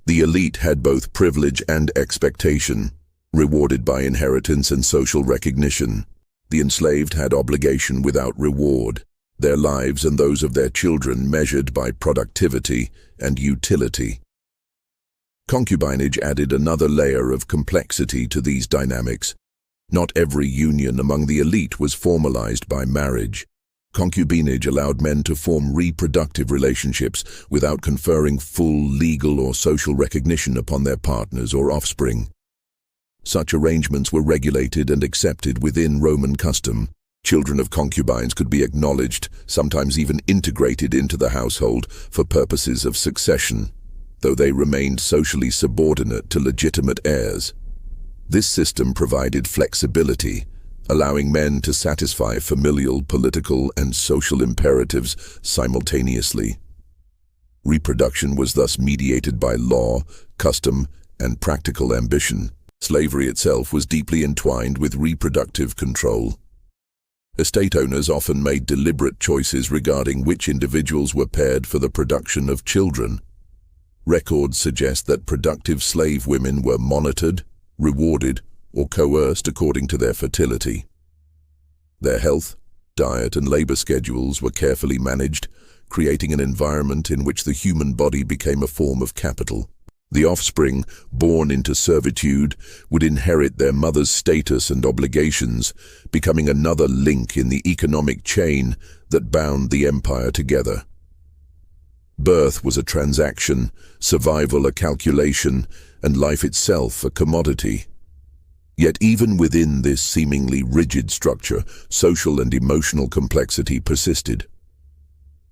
The elite had both privilege and expectation, rewarded by inheritance and social recognition. The enslaved had obligation without reward, their lives and those of their children measured by productivity and utility. Concubinage added another layer of complexity to these dynamics. Not every union among the elite was formalized by marriage. Concubinage allowed men to form reproductive relationships without conferring full legal or social recognition upon their partners or offspring. Such arrangements were regulated and accepted within Roman custom. Children of concubines could be acknowledged, sometimes even integrated into the household for purposes of succession, though they remained socially subordinate to legitimate heirs. This system provided flexibility, allowing men to satisfy familial, political, and social imperatives simultaneously. Reproduction was thus mediated by law, custom, and practical ambition. Slavery itself was deeply entwined with reproductive control. Estate owners often made deliberate choices regarding which individuals were paired for the production of children. Records suggest that productive slave women were monitored, rewarded, or coerced according to their fertility. Their health, diet, and labor schedules were carefully managed, creating an environment in which the human body became a form of capital. The offspring, born into servitude, would inherit their mother's status and obligations, becoming another link in the economic chain that bound the empire together. Birth was a transaction, survival a calculation, and life itself a commodity. Yet even within this seemingly rigid structure, social and emotional complexity persisted.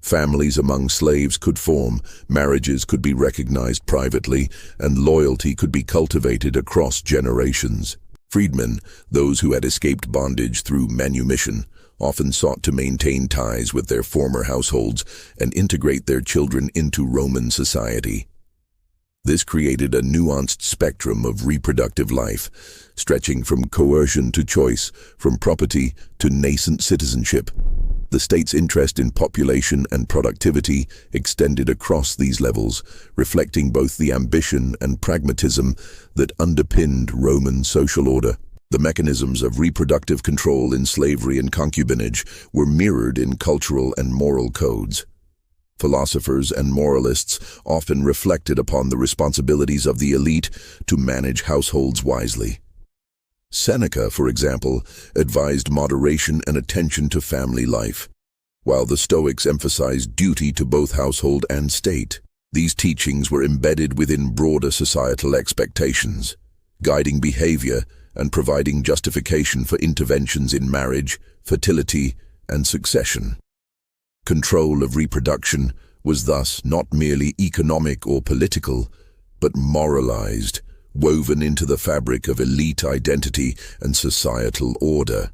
Families among slaves could form, marriages could be recognized privately, and loyalty could be cultivated across generations. Freedmen, those who had escaped bondage through manumission, often sought to maintain ties with their former households and integrate their children into Roman society. This created a nuanced spectrum of reproductive life, stretching from coercion to choice, from property to nascent citizenship. The state's interest in population and productivity extended across these levels, reflecting both the ambition and pragmatism that underpinned Roman social order. The mechanisms of reproductive control in slavery and concubinage were mirrored in cultural and moral codes. Philosophers and moralists often reflected upon the responsibilities of the elite to manage households wisely. Seneca, for example, advised moderation and attention to family life, while the Stoics emphasized duty to both household and state. These teachings were embedded within broader societal expectations, guiding behavior and providing justification for interventions in marriage, fertility, and succession. Control of reproduction was thus not merely economic or political, but moralized, woven into the fabric of elite identity and societal order.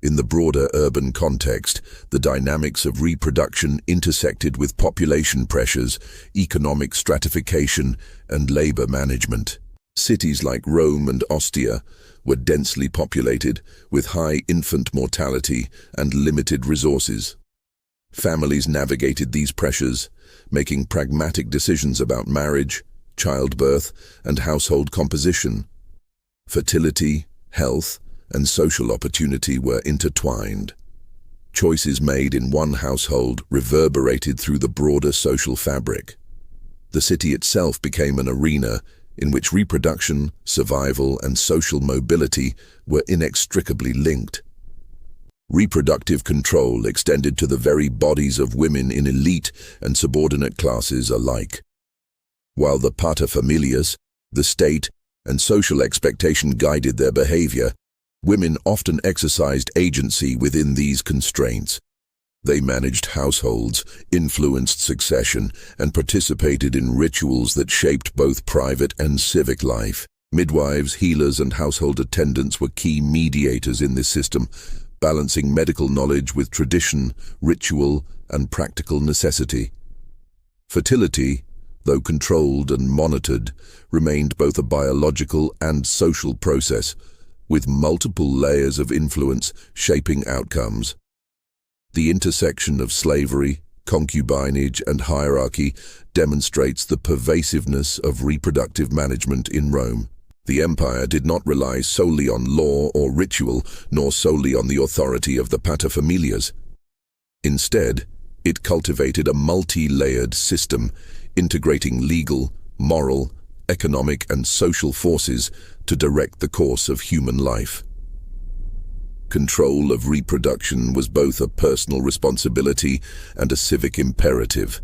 In the broader urban context, the dynamics of reproduction intersected with population pressures, economic stratification, and labor management. Cities like Rome and Ostia were densely populated, with high infant mortality and limited resources. Families navigated these pressures, making pragmatic decisions about marriage, childbirth, and household composition. Fertility, health, and social opportunity were intertwined. Choices made in one household reverberated through the broader social fabric. The city itself became an arena in which reproduction, survival, and social mobility were inextricably linked. Reproductive control extended to the very bodies of women in elite and subordinate classes alike. While the paterfamilias, the state, and social expectation guided their behavior, women often exercised agency within these constraints. They managed households, influenced succession, and participated in rituals that shaped both private and civic life. Midwives, healers, and household attendants were key mediators in this system, balancing medical knowledge with tradition, ritual, and practical necessity. Fertility, though controlled and monitored, remained both a biological and social process, with multiple layers of influence shaping outcomes. The intersection of slavery, concubinage, and hierarchy demonstrates the pervasiveness of reproductive management in Rome. The empire did not rely solely on law or ritual, nor solely on the authority of the paterfamilias. Instead, it cultivated a multi-layered system, integrating legal, moral, economic, and social forces to direct the course of human life. Control of reproduction was both a personal responsibility and a civic imperative,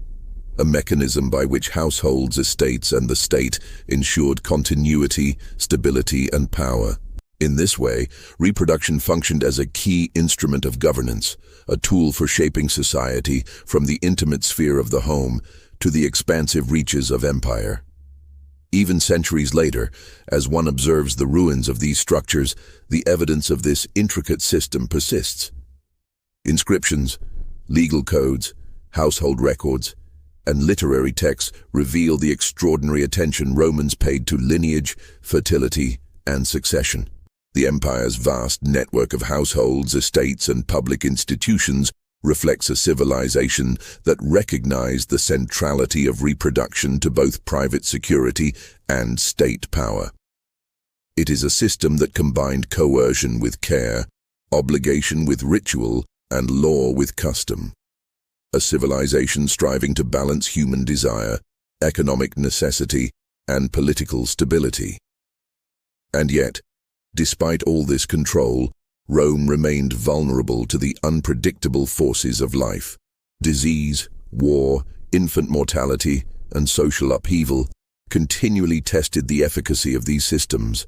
a mechanism by which households, estates, and the state ensured continuity, stability, and power. In this way, reproduction functioned as a key instrument of governance, a tool for shaping society from the intimate sphere of the home to the expansive reaches of empire. Even centuries later, as one observes the ruins of these structures, the evidence of this intricate system persists. Inscriptions, legal codes, household records, and literary texts reveal the extraordinary attention Romans paid to lineage, fertility, and succession. The empire's vast network of households, estates, and public institutions reflects a civilization that recognized the centrality of reproduction to both private security and state power. It is a system that combined coercion with care, obligation with ritual, and law with custom. A civilization striving to balance human desire, economic necessity, and political stability. And yet, despite all this control, Rome remained vulnerable to the unpredictable forces of life. Disease, war, infant mortality, and social upheaval continually tested the efficacy of these systems.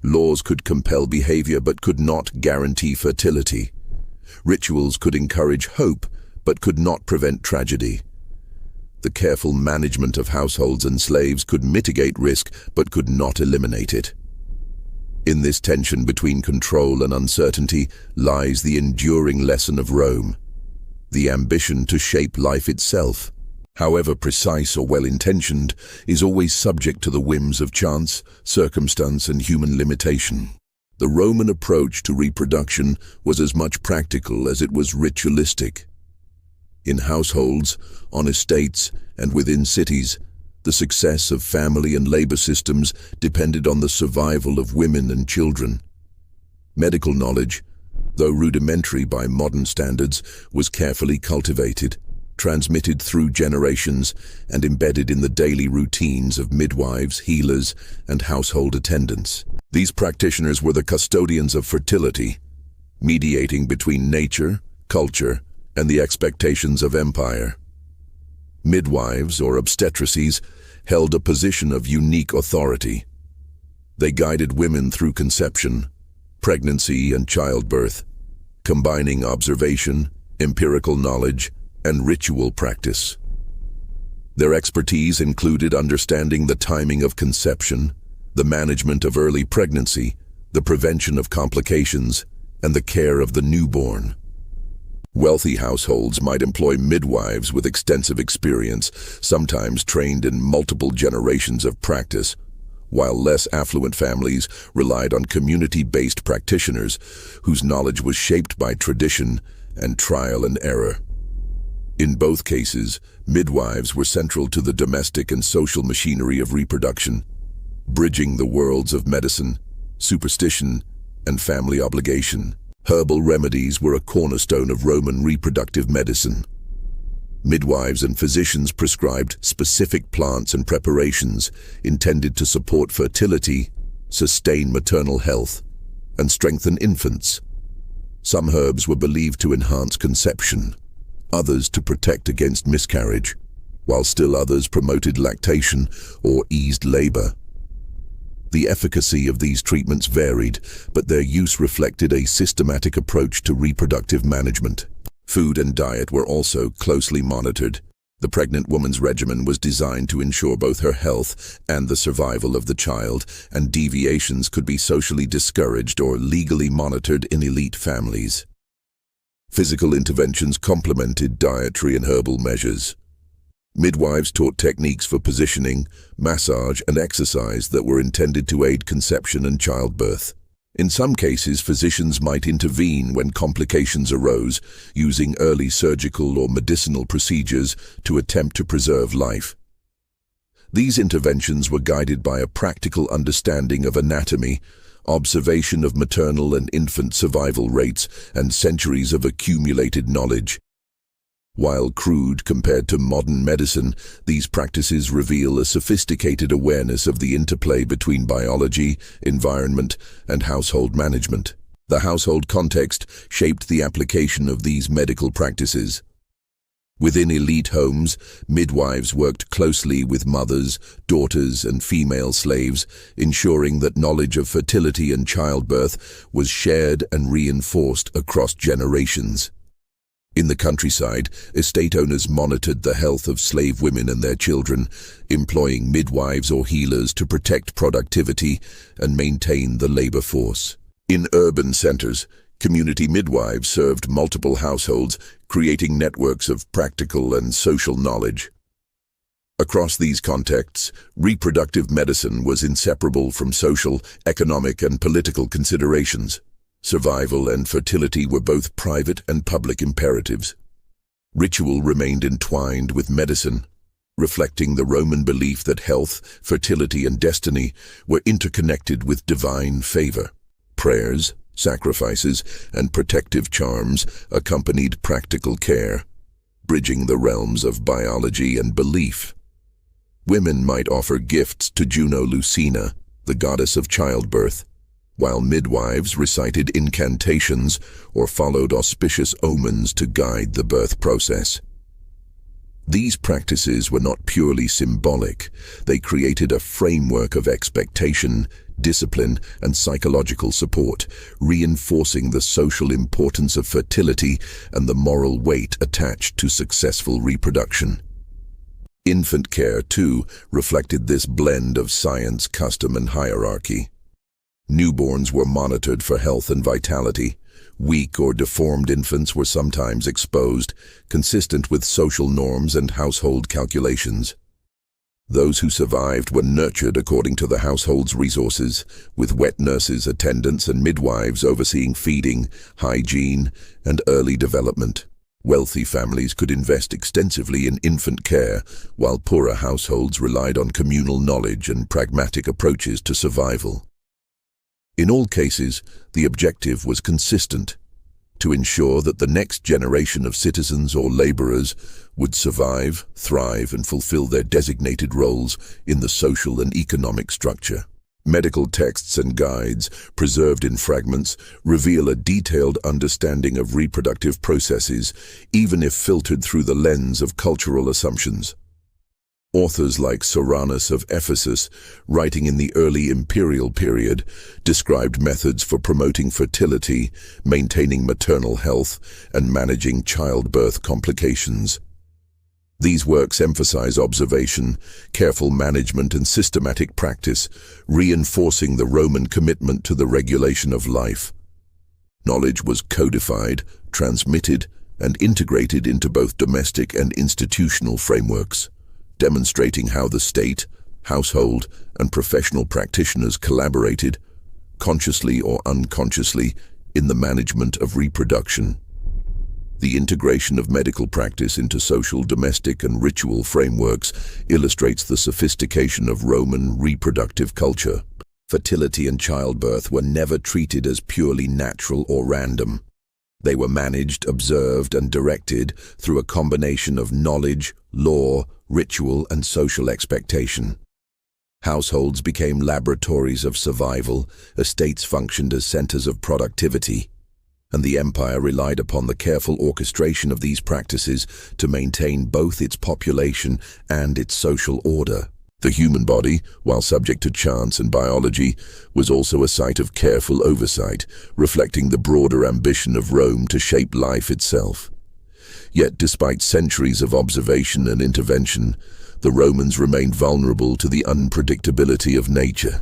Laws could compel behavior but could not guarantee fertility. Rituals could encourage hope but could not prevent tragedy. The careful management of households and slaves could mitigate risk but could not eliminate it. In this tension between control and uncertainty lies the enduring lesson of Rome, the ambition to shape life itself, however precise or well-intentioned, is always subject to the whims of chance, circumstance, and human limitation. The Roman approach to reproduction was as much practical as it was ritualistic. In households, on estates, and within cities, the success of family and labor systems depended on the survival of women and children. Medical knowledge, though rudimentary by modern standards, was carefully cultivated, transmitted through generations, and embedded in the daily routines of midwives, healers, and household attendants. These practitioners were the custodians of fertility, mediating between nature, culture, and the expectations of empire. Midwives, or obstetrices, held a position of unique authority. They guided women through conception, pregnancy, and childbirth, combining observation, empirical knowledge, and ritual practice. Their expertise included understanding the timing of conception, the management of early pregnancy, the prevention of complications, and the care of the newborn. Wealthy households might employ midwives with extensive experience, sometimes trained in multiple generations of practice, while less affluent families relied on community-based practitioners whose knowledge was shaped by tradition and trial and error. In both cases, midwives were central to the domestic and social machinery of reproduction, bridging the worlds of medicine, superstition, and family obligation. Herbal remedies were a cornerstone of Roman reproductive medicine. Midwives and physicians prescribed specific plants and preparations intended to support fertility, sustain maternal health, and strengthen infants. Some herbs were believed to enhance conception, others to protect against miscarriage, while still others promoted lactation or eased labor. The efficacy of these treatments varied, but their use reflected a systematic approach to reproductive management. Food and diet were also closely monitored. The pregnant woman's regimen was designed to ensure both her health and the survival of the child, and deviations could be socially discouraged or legally monitored in elite families. Physical interventions complemented dietary and herbal measures. Midwives taught techniques for positioning, massage, and exercise that were intended to aid conception and childbirth. In some cases, physicians might intervene when complications arose, using early surgical or medicinal procedures to attempt to preserve life. These interventions were guided by a practical understanding of anatomy, observation of maternal and infant survival rates, and centuries of accumulated knowledge. While crude compared to modern medicine, these practices reveal a sophisticated awareness of the interplay between biology, environment, and household management. The household context shaped the application of these medical practices. Within elite homes, midwives worked closely with mothers, daughters, and female slaves, ensuring that knowledge of fertility and childbirth was shared and reinforced across generations. In the countryside, estate owners monitored the health of slave women and their children, employing midwives or healers to protect productivity and maintain the labor force. In urban centers, community midwives served multiple households, creating networks of practical and social knowledge. Across these contexts, reproductive medicine was inseparable from social, economic, and political considerations. Survival and fertility were both private and public imperatives. Ritual remained entwined with medicine, reflecting the Roman belief that health, fertility, and destiny were interconnected with divine favor. Prayers, sacrifices, and protective charms accompanied practical care, bridging the realms of biology and belief. Women might offer gifts to Juno Lucina, the goddess of childbirth, while midwives recited incantations or followed auspicious omens to guide the birth process. These practices were not purely symbolic. They created a framework of expectation, discipline, and psychological support, reinforcing the social importance of fertility and the moral weight attached to successful reproduction. Infant care, too, reflected this blend of science, custom, and hierarchy. Newborns were monitored for health and vitality. Weak or deformed infants were sometimes exposed, consistent with social norms and household calculations. Those who survived were nurtured according to the household's resources, with wet nurses, attendants, and midwives overseeing feeding, hygiene, and early development. Wealthy families could invest extensively in infant care, while poorer households relied on communal knowledge and pragmatic approaches to survival. In all cases, the objective was consistent: to ensure that the next generation of citizens or laborers would survive, thrive, and fulfill their designated roles in the social and economic structure. Medical texts and guides, preserved in fragments, reveal a detailed understanding of reproductive processes, even if filtered through the lens of cultural assumptions. Authors like Soranus of Ephesus, writing in the early imperial period, described methods for promoting fertility, maintaining maternal health, and managing childbirth complications. These works emphasize observation, careful management, and systematic practice, reinforcing the Roman commitment to the regulation of life. Knowledge was codified, transmitted, and integrated into both domestic and institutional frameworks, demonstrating how the state, household, and professional practitioners collaborated, consciously or unconsciously, in the management of reproduction. The integration of medical practice into social, domestic, and ritual frameworks illustrates the sophistication of Roman reproductive culture. Fertility and childbirth were never treated as purely natural or random. They were managed, observed, and directed through a combination of knowledge, law, ritual, and social expectation. Households became laboratories of survival, estates functioned as centers of productivity, and the empire relied upon the careful orchestration of these practices to maintain both its population and its social order. The human body, while subject to chance and biology, was also a site of careful oversight, reflecting the broader ambition of Rome to shape life itself. Yet, despite centuries of observation and intervention, the Romans remained vulnerable to the unpredictability of nature.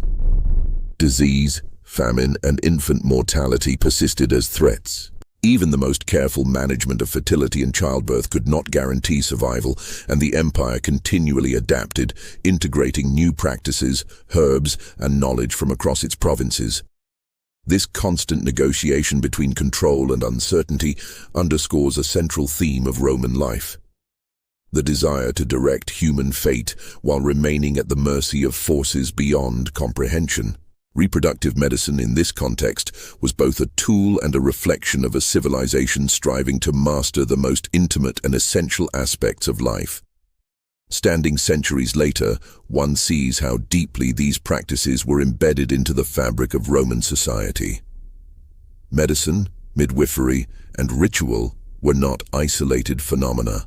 Disease, famine, and infant mortality persisted as threats. Even the most careful management of fertility and childbirth could not guarantee survival, and the empire continually adapted, integrating new practices, herbs, and knowledge from across its provinces. This constant negotiation between control and uncertainty underscores a central theme of Roman life: the desire to direct human fate while remaining at the mercy of forces beyond comprehension. Reproductive medicine in this context was both a tool and a reflection of a civilization striving to master the most intimate and essential aspects of life. Standing centuries later, one sees how deeply these practices were embedded into the fabric of Roman society. Medicine, midwifery, and ritual were not isolated phenomena.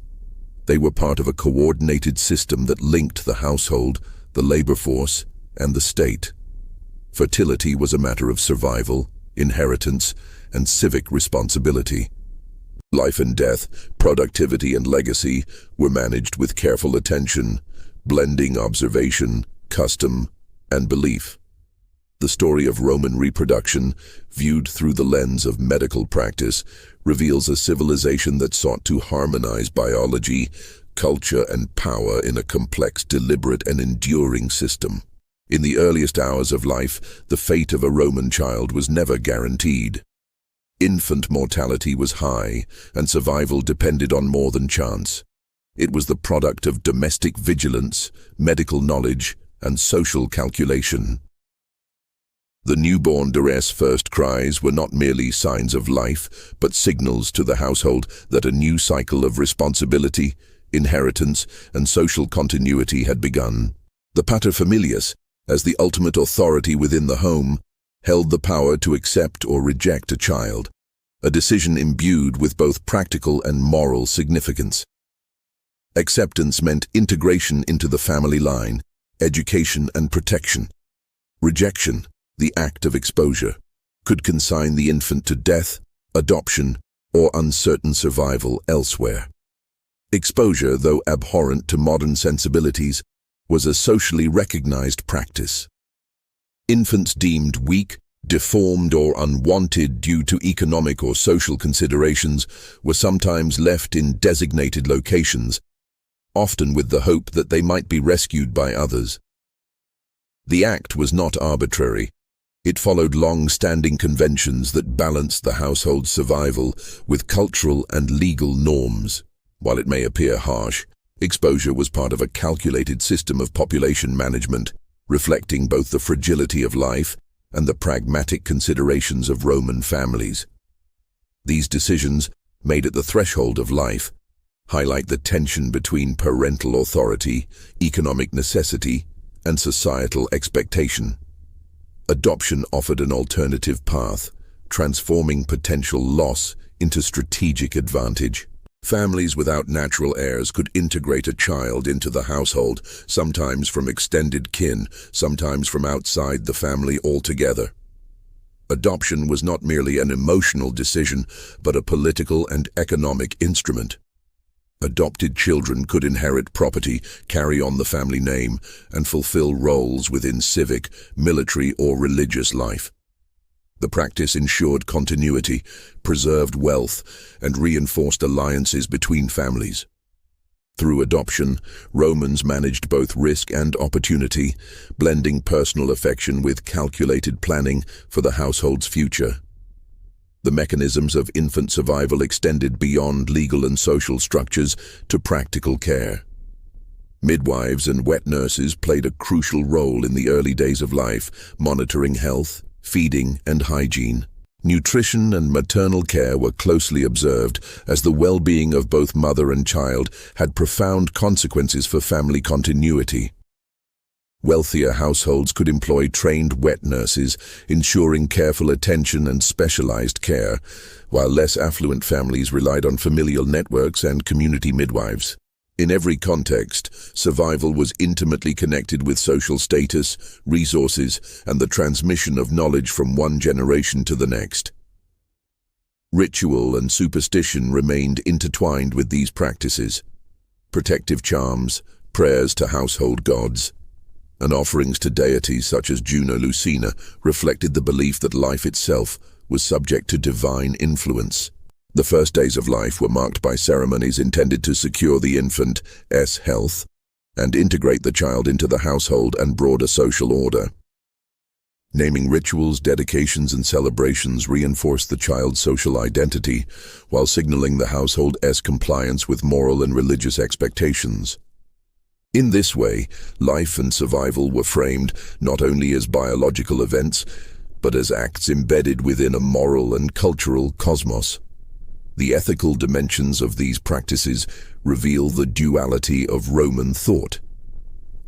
They were part of a coordinated system that linked the household, the labor force, and the state. Fertility was a matter of survival, inheritance, and civic responsibility. Life and death, productivity and legacy were managed with careful attention, blending observation, custom, and belief. The story of Roman reproduction, viewed through the lens of medical practice, reveals a civilization that sought to harmonize biology, culture, and power in a complex, deliberate, and enduring system. In the earliest hours of life, the fate of a Roman child was never guaranteed. Infant mortality was high, and survival depended on more than chance. It was the product of domestic vigilance, medical knowledge, and social calculation. The newborn duress first cries were not merely signs of life, but signals to the household that a new cycle of responsibility, inheritance, and social continuity had begun. The paterfamilias, as the ultimate authority within the home, held the power to accept or reject a child, a decision imbued with both practical and moral significance. Acceptance meant integration into the family line, education and protection. Rejection, the act of exposure, could consign the infant to death, adoption, or uncertain survival elsewhere. Exposure, though abhorrent to modern sensibilities, was a socially recognized practice. Infants deemed weak, deformed, or unwanted due to economic or social considerations were sometimes left in designated locations, often with the hope that they might be rescued by others. The act was not arbitrary. It followed long-standing conventions that balanced the household's survival with cultural and legal norms. While it may appear harsh, exposure was part of a calculated system of population management, reflecting both the fragility of life and the pragmatic considerations of Roman families. These decisions, made at the threshold of life, highlight the tension between parental authority, economic necessity, and societal expectation. Adoption offered an alternative path, transforming potential loss into strategic advantage. Families without natural heirs could integrate a child into the household, sometimes from extended kin, sometimes from outside the family altogether. Adoption was not merely an emotional decision, but a political and economic instrument. Adopted children could inherit property, carry on the family name, and fulfill roles within civic, military, or religious life. The practice ensured continuity, preserved wealth, and reinforced alliances between families. Through adoption, Romans managed both risk and opportunity, blending personal affection with calculated planning for the household's future. The mechanisms of infant survival extended beyond legal and social structures to practical care. Midwives and wet nurses played a crucial role in the early days of life, monitoring health, feeding, and hygiene. Nutrition and maternal care were closely observed, as the well-being of both mother and child had profound consequences for family continuity. Wealthier households could employ trained wet nurses, ensuring careful attention and specialized care, while less affluent families relied on familial networks and community midwives. In every context, survival was intimately connected with social status, resources, and the transmission of knowledge from one generation to the next. Ritual and superstition remained intertwined with these practices. Protective charms, prayers to household gods, and offerings to deities such as Juno Lucina reflected the belief that life itself was subject to divine influence. The first days of life were marked by ceremonies intended to secure the infant's health and integrate the child into the household and broader social order. Naming rituals, dedications, and celebrations reinforced the child's social identity, while signaling the household's compliance with moral and religious expectations. In this way, life and survival were framed not only as biological events, but as acts embedded within a moral and cultural cosmos. The ethical dimensions of these practices reveal the duality of Roman thought.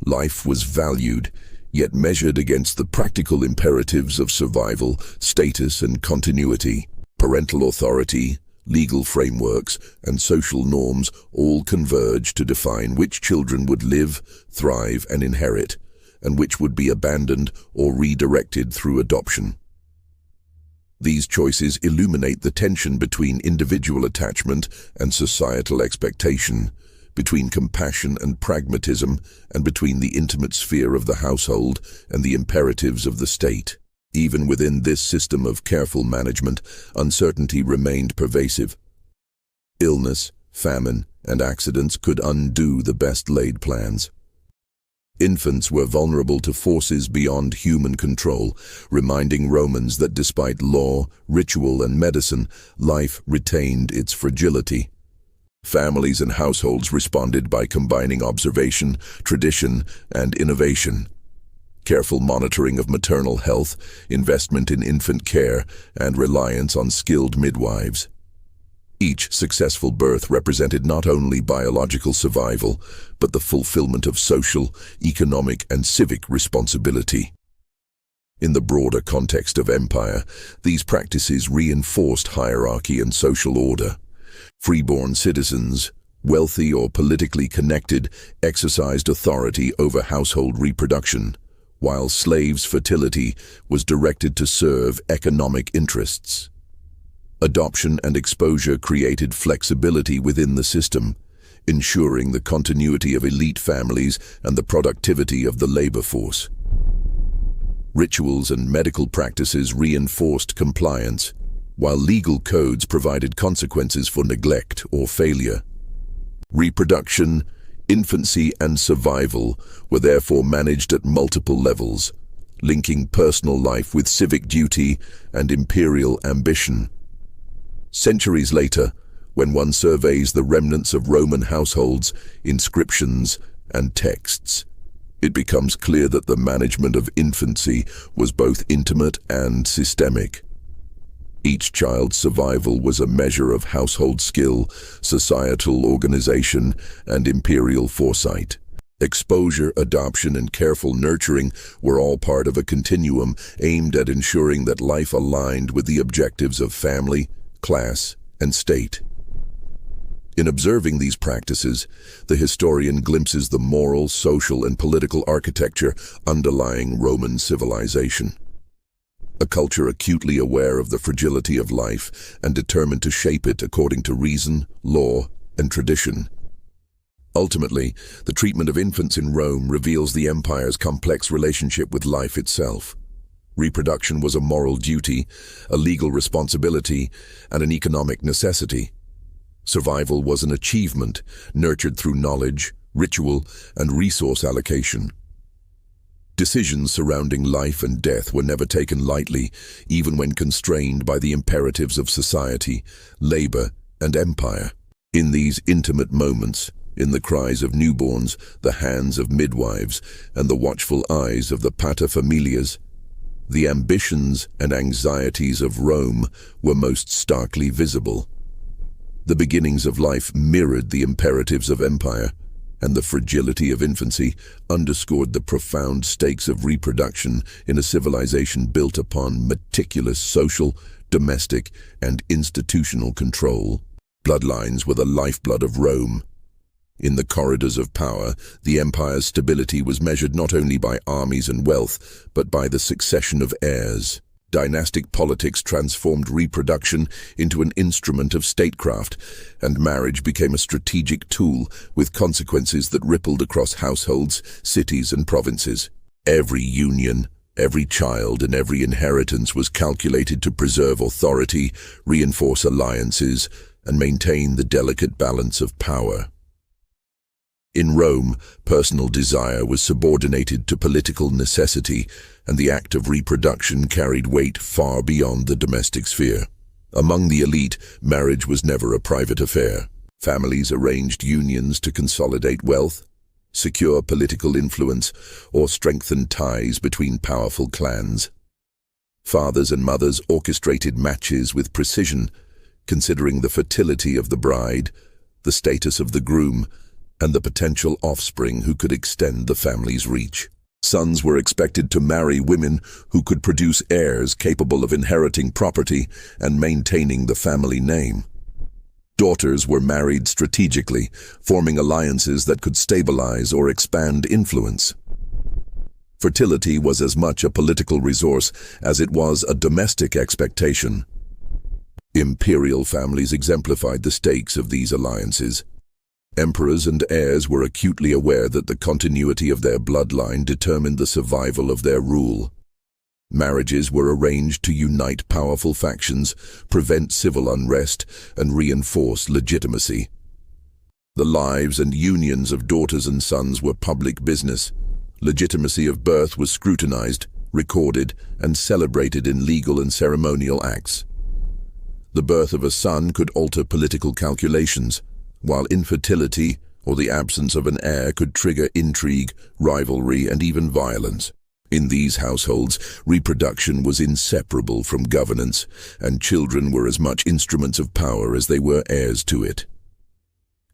Life was valued, yet measured against the practical imperatives of survival, status, and continuity. Parental authority, legal frameworks, and social norms all converge to define which children would live, thrive, and inherit, and which would be abandoned or redirected through adoption. These choices illuminate the tension between individual attachment and societal expectation, between compassion and pragmatism, and between the intimate sphere of the household and the imperatives of the state. Even within this system of careful management, uncertainty remained pervasive. Illness, famine, and accidents could undo the best-laid plans. Infants were vulnerable to forces beyond human control, reminding Romans that despite law, ritual, and medicine, life retained its fragility. Families and households responded by combining observation, tradition, and innovation. Careful monitoring of maternal health, investment in infant care, and reliance on skilled midwives. Each successful birth represented not only biological survival, but the fulfillment of social, economic, and civic responsibility. In the broader context of empire, these practices reinforced hierarchy and social order. Freeborn citizens, wealthy or politically connected, exercised authority over household reproduction, while slaves' fertility was directed to serve economic interests. Adoption and exposure created flexibility within the system, ensuring the continuity of elite families and the productivity of the labor force. Rituals and medical practices reinforced compliance, while legal codes provided consequences for neglect or failure. Reproduction, infancy, and survival were therefore managed at multiple levels, linking personal life with civic duty and imperial ambition. Centuries later, when one surveys the remnants of Roman households, inscriptions, and texts, it becomes clear that the management of infancy was both intimate and systemic. Each child's survival was a measure of household skill, societal organization, and imperial foresight. Exposure, adoption, and careful nurturing were all part of a continuum aimed at ensuring that life aligned with the objectives of family, class, and state. In observing these practices, the historian glimpses the moral, social, and political architecture underlying Roman civilization. A culture acutely aware of the fragility of life and determined to shape it according to reason, law, and tradition. Ultimately, the treatment of infants in Rome reveals the empire's complex relationship with life itself. Reproduction was a moral duty, a legal responsibility, and an economic necessity. Survival was an achievement, nurtured through knowledge, ritual, and resource allocation. Decisions surrounding life and death were never taken lightly, even when constrained by the imperatives of society, labor, and empire. In these intimate moments, in the cries of newborns, the hands of midwives, and the watchful eyes of the paterfamilias, the ambitions and anxieties of Rome were most starkly visible. The beginnings of life mirrored the imperatives of empire, and the fragility of infancy underscored the profound stakes of reproduction in a civilization built upon meticulous social, domestic, and institutional control. Bloodlines were the lifeblood of Rome. In the corridors of power, the empire's stability was measured not only by armies and wealth, but by the succession of heirs. Dynastic politics transformed reproduction into an instrument of statecraft, and marriage became a strategic tool with consequences that rippled across households, cities, and provinces. Every union, every child, and every inheritance was calculated to preserve authority, reinforce alliances, and maintain the delicate balance of power. In Rome, personal desire was subordinated to political necessity, and the act of reproduction carried weight far beyond the domestic sphere. Among the elite, marriage was never a private affair. Families arranged unions to consolidate wealth, secure political influence, or strengthen ties between powerful clans. Fathers and mothers orchestrated matches with precision, considering the fertility of the bride, the status of the groom, and the potential offspring who could extend the family's reach. Sons were expected to marry women who could produce heirs capable of inheriting property and maintaining the family name. Daughters were married strategically, forming alliances that could stabilize or expand influence. Fertility was as much a political resource as it was a domestic expectation. Imperial families exemplified the stakes of these alliances. Emperors and heirs were acutely aware that the continuity of their bloodline determined the survival of their rule. Marriages were arranged to unite powerful factions, prevent civil unrest, and reinforce legitimacy. The lives and unions of daughters and sons were public business. Legitimacy of birth was scrutinized, recorded, and celebrated in legal and ceremonial acts. The birth of a son could alter political calculations, while infertility or the absence of an heir could trigger intrigue, rivalry, and even violence. In these households, reproduction was inseparable from governance, and children were as much instruments of power as they were heirs to it.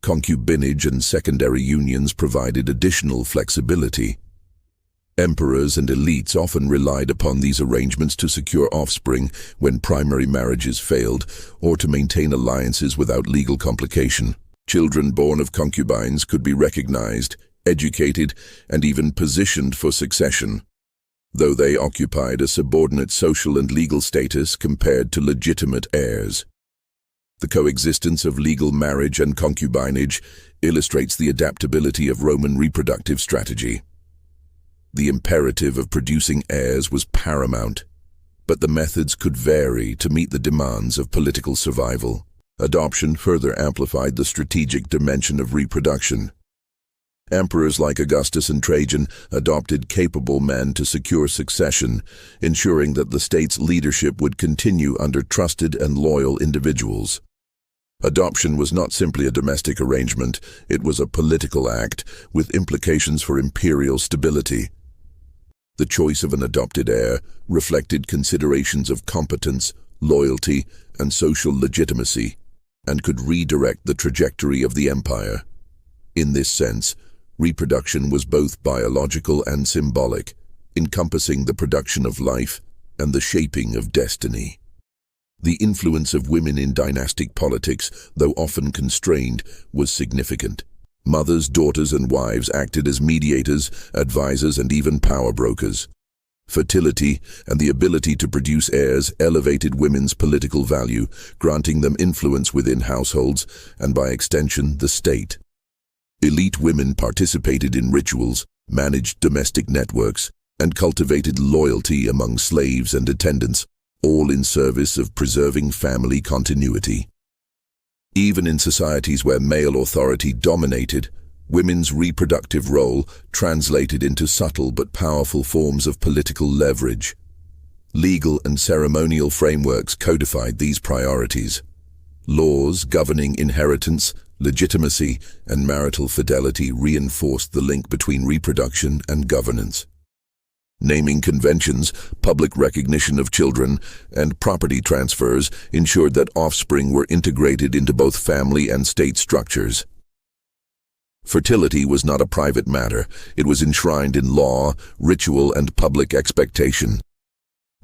Concubinage and secondary unions provided additional flexibility. Emperors and elites often relied upon these arrangements to secure offspring when primary marriages failed, or to maintain alliances without legal complication. Children born of concubines could be recognized, educated, and even positioned for succession, though they occupied a subordinate social and legal status compared to legitimate heirs. The coexistence of legal marriage and concubinage illustrates the adaptability of Roman reproductive strategy. The imperative of producing heirs was paramount, but the methods could vary to meet the demands of political survival. Adoption further amplified the strategic dimension of reproduction. Emperors like Augustus and Trajan adopted capable men to secure succession, ensuring that the state's leadership would continue under trusted and loyal individuals. Adoption was not simply a domestic arrangement, it was a political act with implications for imperial stability. The choice of an adopted heir reflected considerations of competence, loyalty, and social legitimacy, and could redirect the trajectory of the empire. In this sense, reproduction was both biological and symbolic, encompassing the production of life and the shaping of destiny. The influence of women in dynastic politics, though often constrained, was significant. Mothers, daughters, and wives acted as mediators, advisors, and even power brokers. Fertility and the ability to produce heirs elevated women's political value, granting them influence within households and, by extension, the state. Elite women participated in rituals, managed domestic networks, and cultivated loyalty among slaves and attendants, all in service of preserving family continuity. Even in societies where male authority dominated, women's reproductive role translated into subtle but powerful forms of political leverage. Legal and ceremonial frameworks codified these priorities. Laws governing inheritance, legitimacy, and marital fidelity reinforced the link between reproduction and governance. Naming conventions, public recognition of children, and property transfers ensured that offspring were integrated into both family and state structures. Fertility was not a private matter, it was enshrined in law, ritual, and public expectation.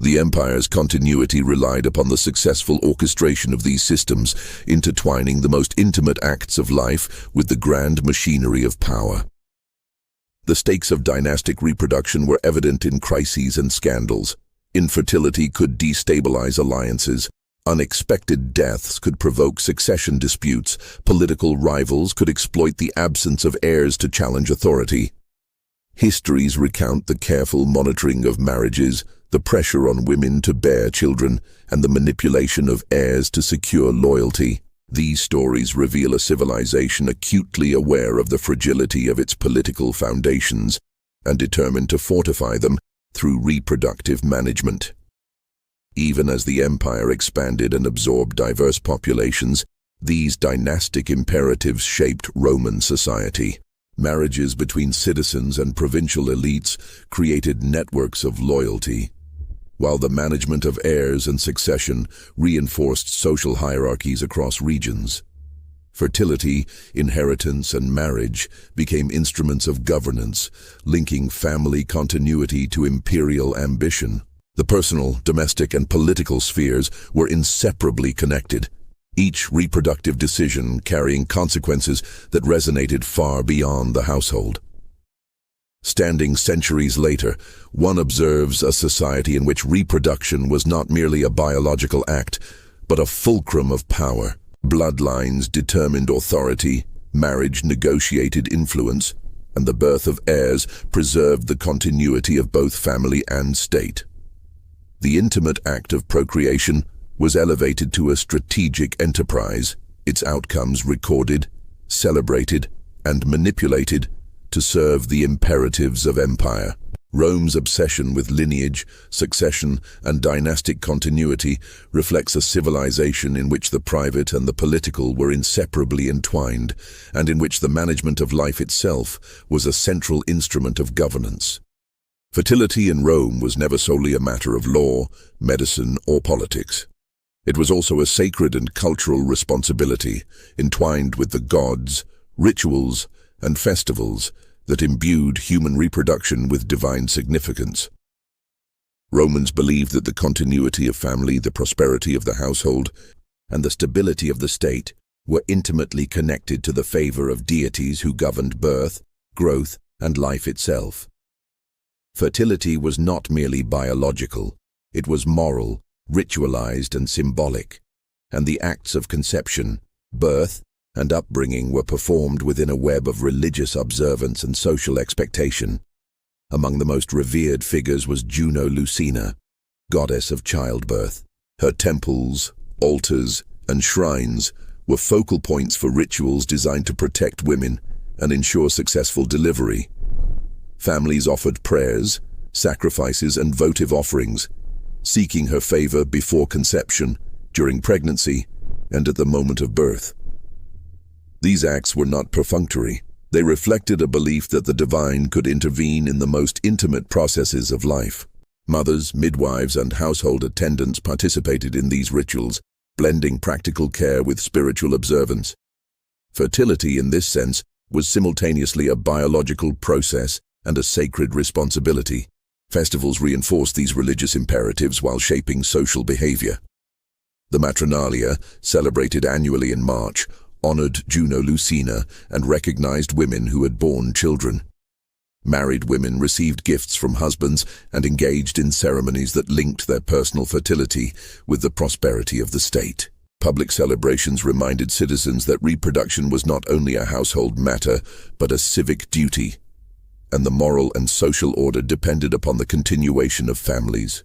The empire's continuity relied upon the successful orchestration of these systems, intertwining the most intimate acts of life with the grand machinery of power. The stakes of dynastic reproduction were evident in crises and scandals. Infertility could destabilize alliances. Unexpected deaths could provoke succession disputes. Political rivals could exploit the absence of heirs to challenge authority. Histories recount the careful monitoring of marriages, the pressure on women to bear children, and the manipulation of heirs to secure loyalty. These stories reveal a civilization acutely aware of the fragility of its political foundations and determined to fortify them through reproductive management. Even as the empire expanded and absorbed diverse populations, these dynastic imperatives shaped Roman society. Marriages between citizens and provincial elites created networks of loyalty, while the management of heirs and succession reinforced social hierarchies across regions. Fertility, inheritance, and marriage became instruments of governance, linking family continuity to imperial ambition. The personal, domestic, and political spheres were inseparably connected, each reproductive decision carrying consequences that resonated far beyond the household. Standing centuries later, one observes a society in which reproduction was not merely a biological act, but a fulcrum of power. Bloodlines determined authority, marriage negotiated influence, and the birth of heirs preserved the continuity of both family and state. The intimate act of procreation was elevated to a strategic enterprise, its outcomes recorded, celebrated, and manipulated to serve the imperatives of empire. Rome's obsession with lineage, succession, and dynastic continuity reflects a civilization in which the private and the political were inseparably entwined, and in which the management of life itself was a central instrument of governance. Fertility in Rome was never solely a matter of law, medicine, or politics. It was also a sacred and cultural responsibility, entwined with the gods, rituals, and festivals that imbued human reproduction with divine significance. Romans believed that the continuity of family, the prosperity of the household, and the stability of the state were intimately connected to the favor of deities who governed birth, growth, and life itself. Fertility was not merely biological, it was moral, ritualized, and symbolic, and the acts of conception, birth, and upbringing were performed within a web of religious observance and social expectation. Among the most revered figures was Juno Lucina, goddess of childbirth. Her temples, altars, and shrines were focal points for rituals designed to protect women and ensure successful delivery. Families offered prayers, sacrifices, and votive offerings, seeking her favor before conception, during pregnancy, and at the moment of birth. These acts were not perfunctory. They reflected a belief that the divine could intervene in the most intimate processes of life. Mothers, midwives, and household attendants participated in these rituals, blending practical care with spiritual observance. Fertility, in this sense, was simultaneously a biological process and a sacred responsibility. Festivals reinforced these religious imperatives while shaping social behavior. The Matronalia, celebrated annually in March, honored Juno Lucina and recognized women who had borne children. Married women received gifts from husbands and engaged in ceremonies that linked their personal fertility with the prosperity of the state. Public celebrations reminded citizens that reproduction was not only a household matter, but a civic duty, and the moral and social order depended upon the continuation of families.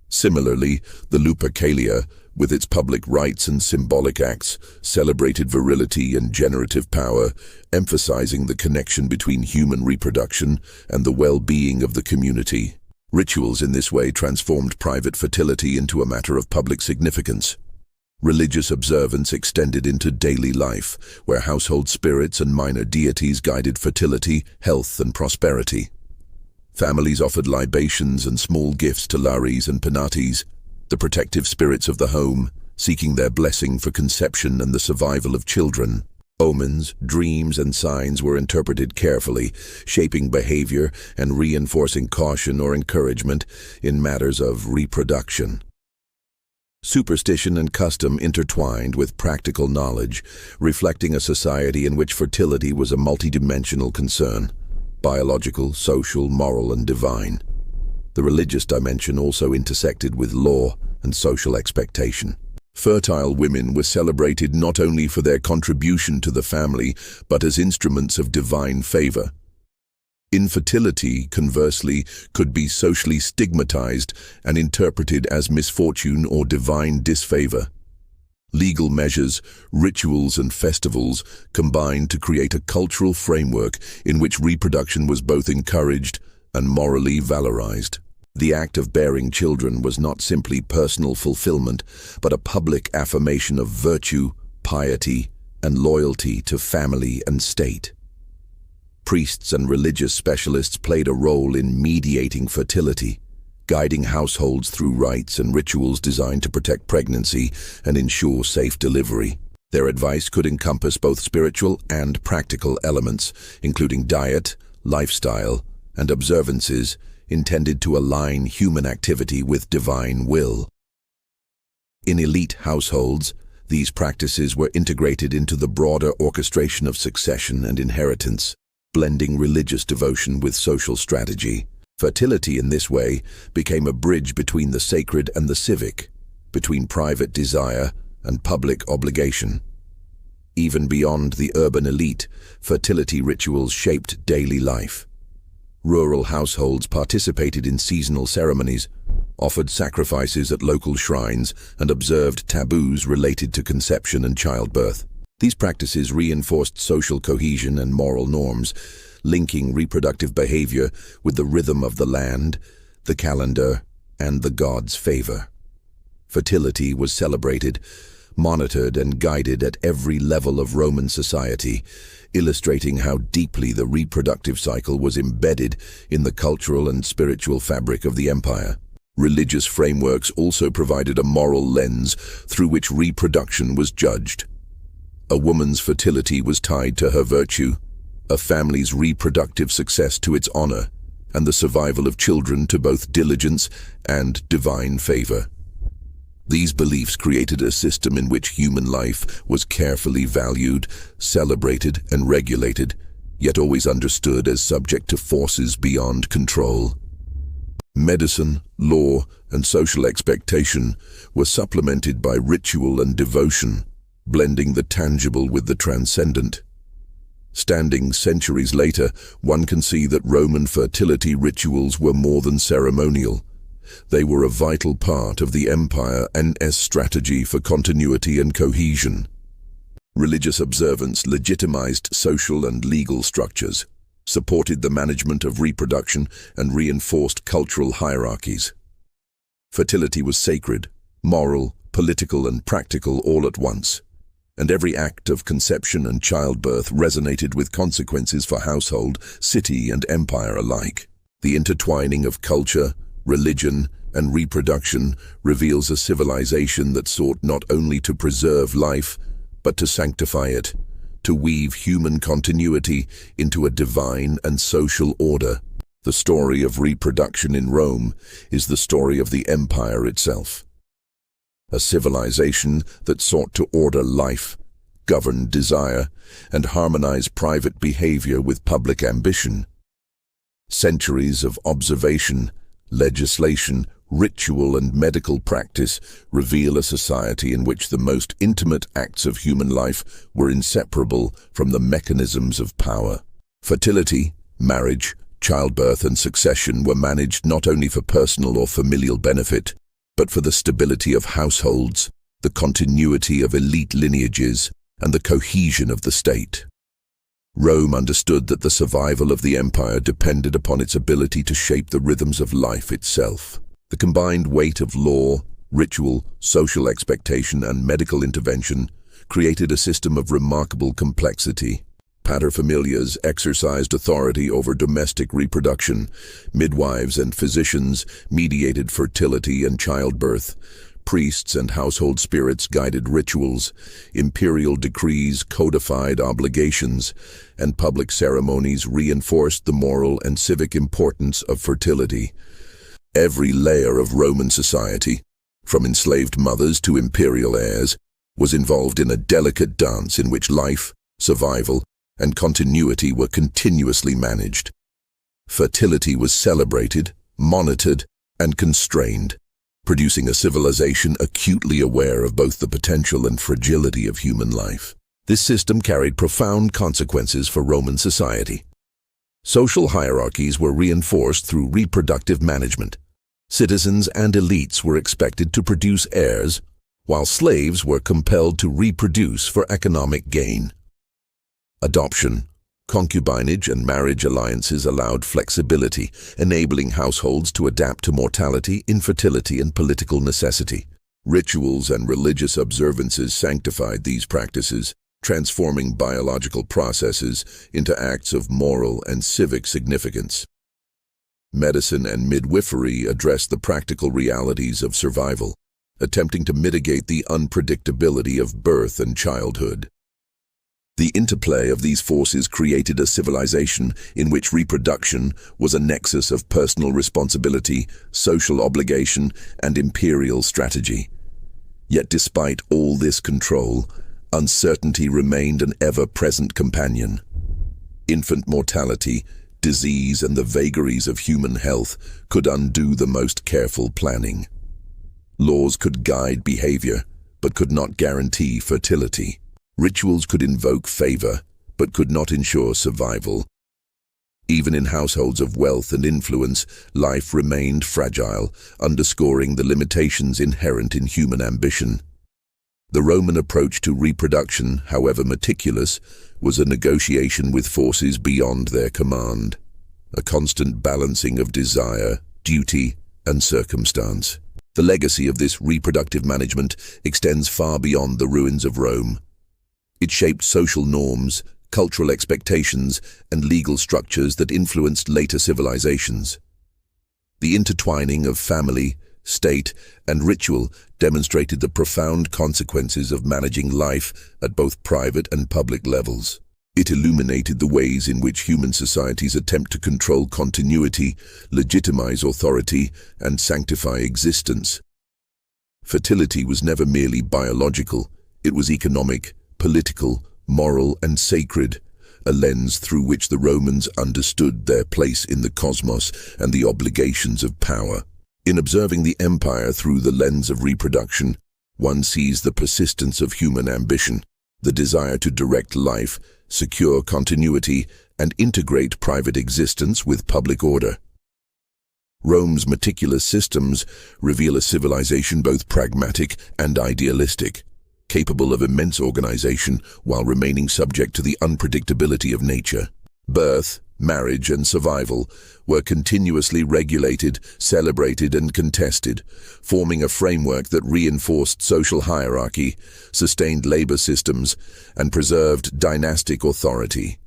Similarly, the Lupercalia, with its public rites and symbolic acts, celebrated virility and generative power, emphasizing the connection between human reproduction and the well-being of the community. Rituals in this way transformed private fertility into a matter of public significance. Religious observance extended into daily life, where household spirits and minor deities guided fertility, health, and prosperity. Families offered libations and small gifts to Lares and Penates, the protective spirits of the home, seeking their blessing for conception and the survival of children. Omens, dreams, and signs were interpreted carefully, shaping behavior and reinforcing caution or encouragement in matters of reproduction. Superstition and custom intertwined with practical knowledge, reflecting a society in which fertility was a multidimensional concern: biological, social, moral, and divine. The religious dimension also intersected with law and social expectation. Fertile women were celebrated not only for their contribution to the family, but as instruments of divine favor. Infertility, conversely, could be socially stigmatized and interpreted as misfortune or divine disfavor. Legal measures, rituals, and festivals combined to create a cultural framework in which reproduction was both encouraged and morally valorized. The act of bearing children was not simply personal fulfillment, but a public affirmation of virtue, piety, and loyalty to family and state. Priests and religious specialists played a role in mediating fertility, guiding households through rites and rituals designed to protect pregnancy and ensure safe delivery. Their advice could encompass both spiritual and practical elements, including diet, lifestyle, and observances intended to align human activity with divine will. In elite households, these practices were integrated into the broader orchestration of succession and inheritance, blending religious devotion with social strategy. Fertility in this way became a bridge between the sacred and the civic, between private desire and public obligation. Even beyond the urban elite, fertility rituals shaped daily life. Rural households participated in seasonal ceremonies, offered sacrifices at local shrines, and observed taboos related to conception and childbirth. These practices reinforced social cohesion and moral norms, linking reproductive behavior with the rhythm of the land, the calendar, and the gods' favor. Fertility was celebrated, monitored, and guided at every level of Roman society, illustrating how deeply the reproductive cycle was embedded in the cultural and spiritual fabric of the empire. Religious frameworks also provided a moral lens through which reproduction was judged. A woman's fertility was tied to her virtue, a family's reproductive success to its honor, and the survival of children to both diligence and divine favor. These beliefs created a system in which human life was carefully valued, celebrated, and regulated, yet always understood as subject to forces beyond control. Medicine, law, and social expectation were supplemented by ritual and devotion, blending the tangible with the transcendent. Standing centuries later, one can see that Roman fertility rituals were more than ceremonial. They were a vital part of the empire and its strategy for continuity and cohesion. Religious observance legitimized social and legal structures, supported the management of reproduction, and reinforced cultural hierarchies. Fertility was sacred, moral, political, and practical all at once, and every act of conception and childbirth resonated with consequences for household, city, and empire alike. The intertwining of culture, religion, and reproduction reveals a civilization that sought not only to preserve life, but to sanctify it, to weave human continuity into a divine and social order. The story of reproduction in Rome is the story of the empire itself. A civilization that sought to order life, govern desire, and harmonize private behavior with public ambition. Centuries of observation, legislation, ritual, and medical practice reveal a society in which the most intimate acts of human life were inseparable from the mechanisms of power. Fertility, marriage, childbirth, and succession were managed not only for personal or familial benefit, but for the stability of households, the continuity of elite lineages, and the cohesion of the state. Rome understood that the survival of the empire depended upon its ability to shape the rhythms of life itself. The combined weight of law, ritual, social expectation, and medical intervention created a system of remarkable complexity. Paterfamilias exercised authority over domestic reproduction. Midwives and physicians mediated fertility and childbirth. Priests and household spirits guided rituals. Imperial decrees codified obligations, and public ceremonies reinforced the moral and civic importance of fertility. Every layer of Roman society, from enslaved mothers to imperial heirs, was involved in a delicate dance in which life, survival, and continuity were continuously managed. Fertility was celebrated, monitored, and constrained, producing a civilization acutely aware of both the potential and fragility of human life. This system carried profound consequences for Roman society. Social hierarchies were reinforced through reproductive management. Citizens and elites were expected to produce heirs, while slaves were compelled to reproduce for economic gain. Adoption, concubinage, and marriage alliances allowed flexibility, enabling households to adapt to mortality, infertility, and political necessity. Rituals and religious observances sanctified these practices, transforming biological processes into acts of moral and civic significance. Medicine and midwifery addressed the practical realities of survival, attempting to mitigate the unpredictability of birth and childhood. The interplay of these forces created a civilization in which reproduction was a nexus of personal responsibility, social obligation, and imperial strategy. Yet despite all this control, uncertainty remained an ever-present companion. Infant mortality, disease, and the vagaries of human health could undo the most careful planning. Laws could guide behavior, but could not guarantee fertility. Rituals could invoke favor, but could not ensure survival. Even in households of wealth and influence, life remained fragile, underscoring the limitations inherent in human ambition. The Roman approach to reproduction, however meticulous, was a negotiation with forces beyond their command, a constant balancing of desire, duty, and circumstance. The legacy of this reproductive management extends far beyond the ruins of Rome. It shaped social norms, cultural expectations, and legal structures that influenced later civilizations. The intertwining of family, state, and ritual demonstrated the profound consequences of managing life at both private and public levels. It illuminated the ways in which human societies attempt to control continuity, legitimize authority, and sanctify existence. Fertility was never merely biological, it was economic, political, moral, and sacred, a lens through which the Romans understood their place in the cosmos and the obligations of power. In observing the empire through the lens of reproduction, one sees the persistence of human ambition, the desire to direct life, secure continuity, and integrate private existence with public order. Rome's meticulous systems reveal a civilization both pragmatic and idealistic, capable of immense organization while remaining subject to the unpredictability of nature. Birth, marriage, and survival were continuously regulated, celebrated, and contested, forming a framework that reinforced social hierarchy, sustained labor systems, and preserved dynastic authority.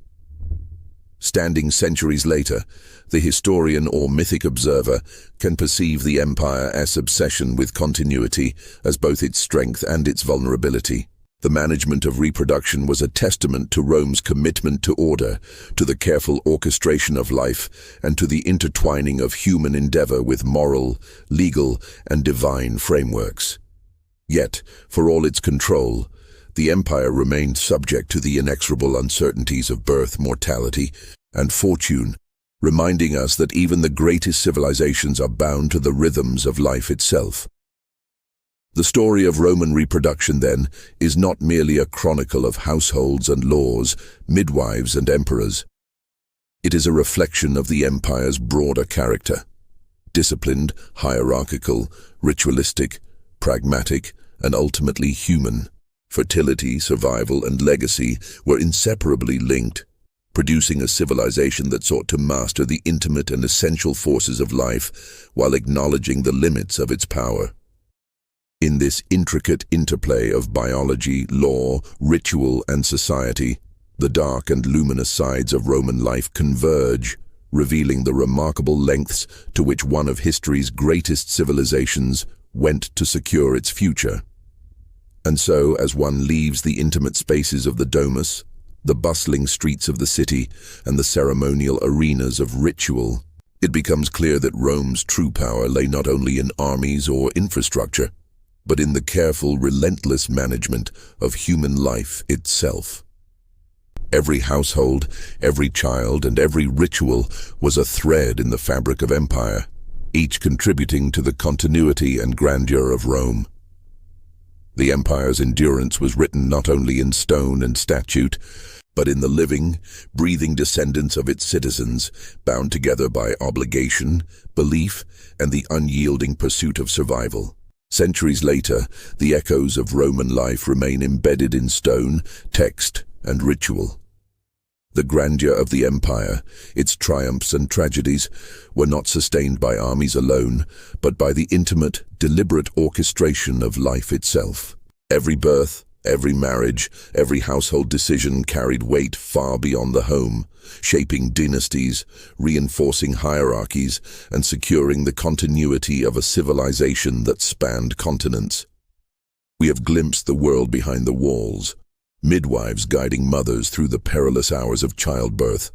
Standing centuries later, the historian or mythic observer can perceive the empire as obsession with continuity as both its strength and its vulnerability. The management of reproduction was a testament to Rome's commitment to order, to the careful orchestration of life, and to the intertwining of human endeavor with moral, legal, and divine frameworks. Yet, for all its control, the empire remained subject to the inexorable uncertainties of birth, mortality, and fortune, reminding us that even the greatest civilizations are bound to the rhythms of life itself. The story of Roman reproduction, then, is not merely a chronicle of households and laws, midwives and emperors. It is a reflection of the empire's broader character: disciplined, hierarchical, ritualistic, pragmatic, and ultimately human. Fertility, survival, and legacy were inseparably linked, producing a civilization that sought to master the intimate and essential forces of life while acknowledging the limits of its power. In this intricate interplay of biology, law, ritual, and society, the dark and luminous sides of Roman life converge, revealing the remarkable lengths to which one of history's greatest civilizations went to secure its future. And so, as one leaves the intimate spaces of the Domus, the bustling streets of the city, and the ceremonial arenas of ritual, it becomes clear that Rome's true power lay not only in armies or infrastructure, but in the careful, relentless management of human life itself. Every household, every child, and every ritual was a thread in the fabric of empire, each contributing to the continuity and grandeur of Rome. The empire's endurance was written not only in stone and statute, but in the living, breathing descendants of its citizens, bound together by obligation, belief, and the unyielding pursuit of survival. Centuries later, the echoes of Roman life remain embedded in stone, text, and ritual. The grandeur of the empire, its triumphs and tragedies, were not sustained by armies alone, but by the intimate, deliberate orchestration of life itself. Every birth, every marriage, every household decision carried weight far beyond the home, shaping dynasties, reinforcing hierarchies, and securing the continuity of a civilization that spanned continents. We have glimpsed the world behind the walls, midwives guiding mothers through the perilous hours of childbirth,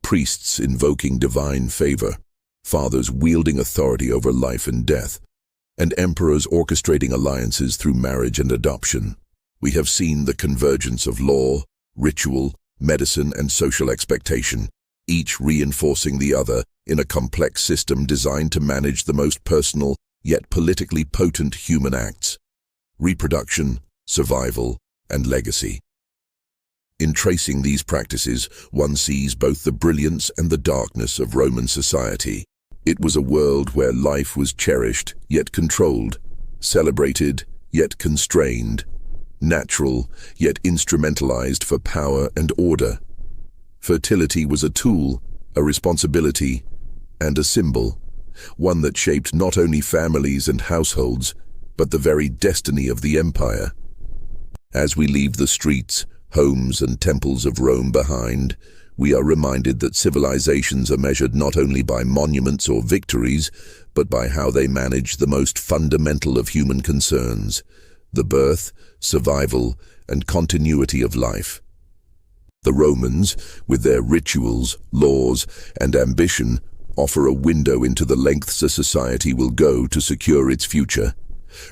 priests invoking divine favor, fathers wielding authority over life and death, and emperors orchestrating alliances through marriage and adoption. We have seen the convergence of law, ritual, medicine, and social expectation, each reinforcing the other in a complex system designed to manage the most personal yet politically potent human acts: reproduction, survival, and legacy. In tracing these practices, one sees both the brilliance and the darkness of Roman society. It was a world where life was cherished yet controlled, celebrated yet constrained, natural yet instrumentalized for power and order. Fertility was a tool, a responsibility, and a symbol, one that shaped not only families and households, but the very destiny of the empire. As we leave the streets, homes, and temples of Rome behind, we are reminded that civilizations are measured not only by monuments or victories, but by how they manage the most fundamental of human concerns: the birth, survival, and continuity of life. The Romans, with their rituals, laws, and ambition, offer a window into the lengths a society will go to secure its future.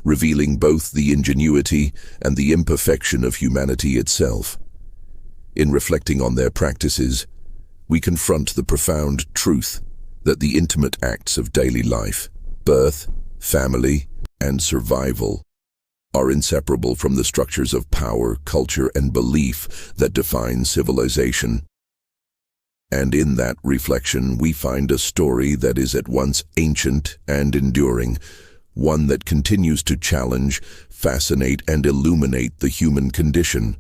revealing both the ingenuity and the imperfection of humanity itself. In reflecting on their practices, we confront the profound truth that the intimate acts of daily life, birth, family, and survival, are inseparable from the structures of power, culture, and belief that define civilization. And in that reflection, we find a story that is at once ancient and enduring, one that continues to challenge, fascinate, and illuminate the human condition.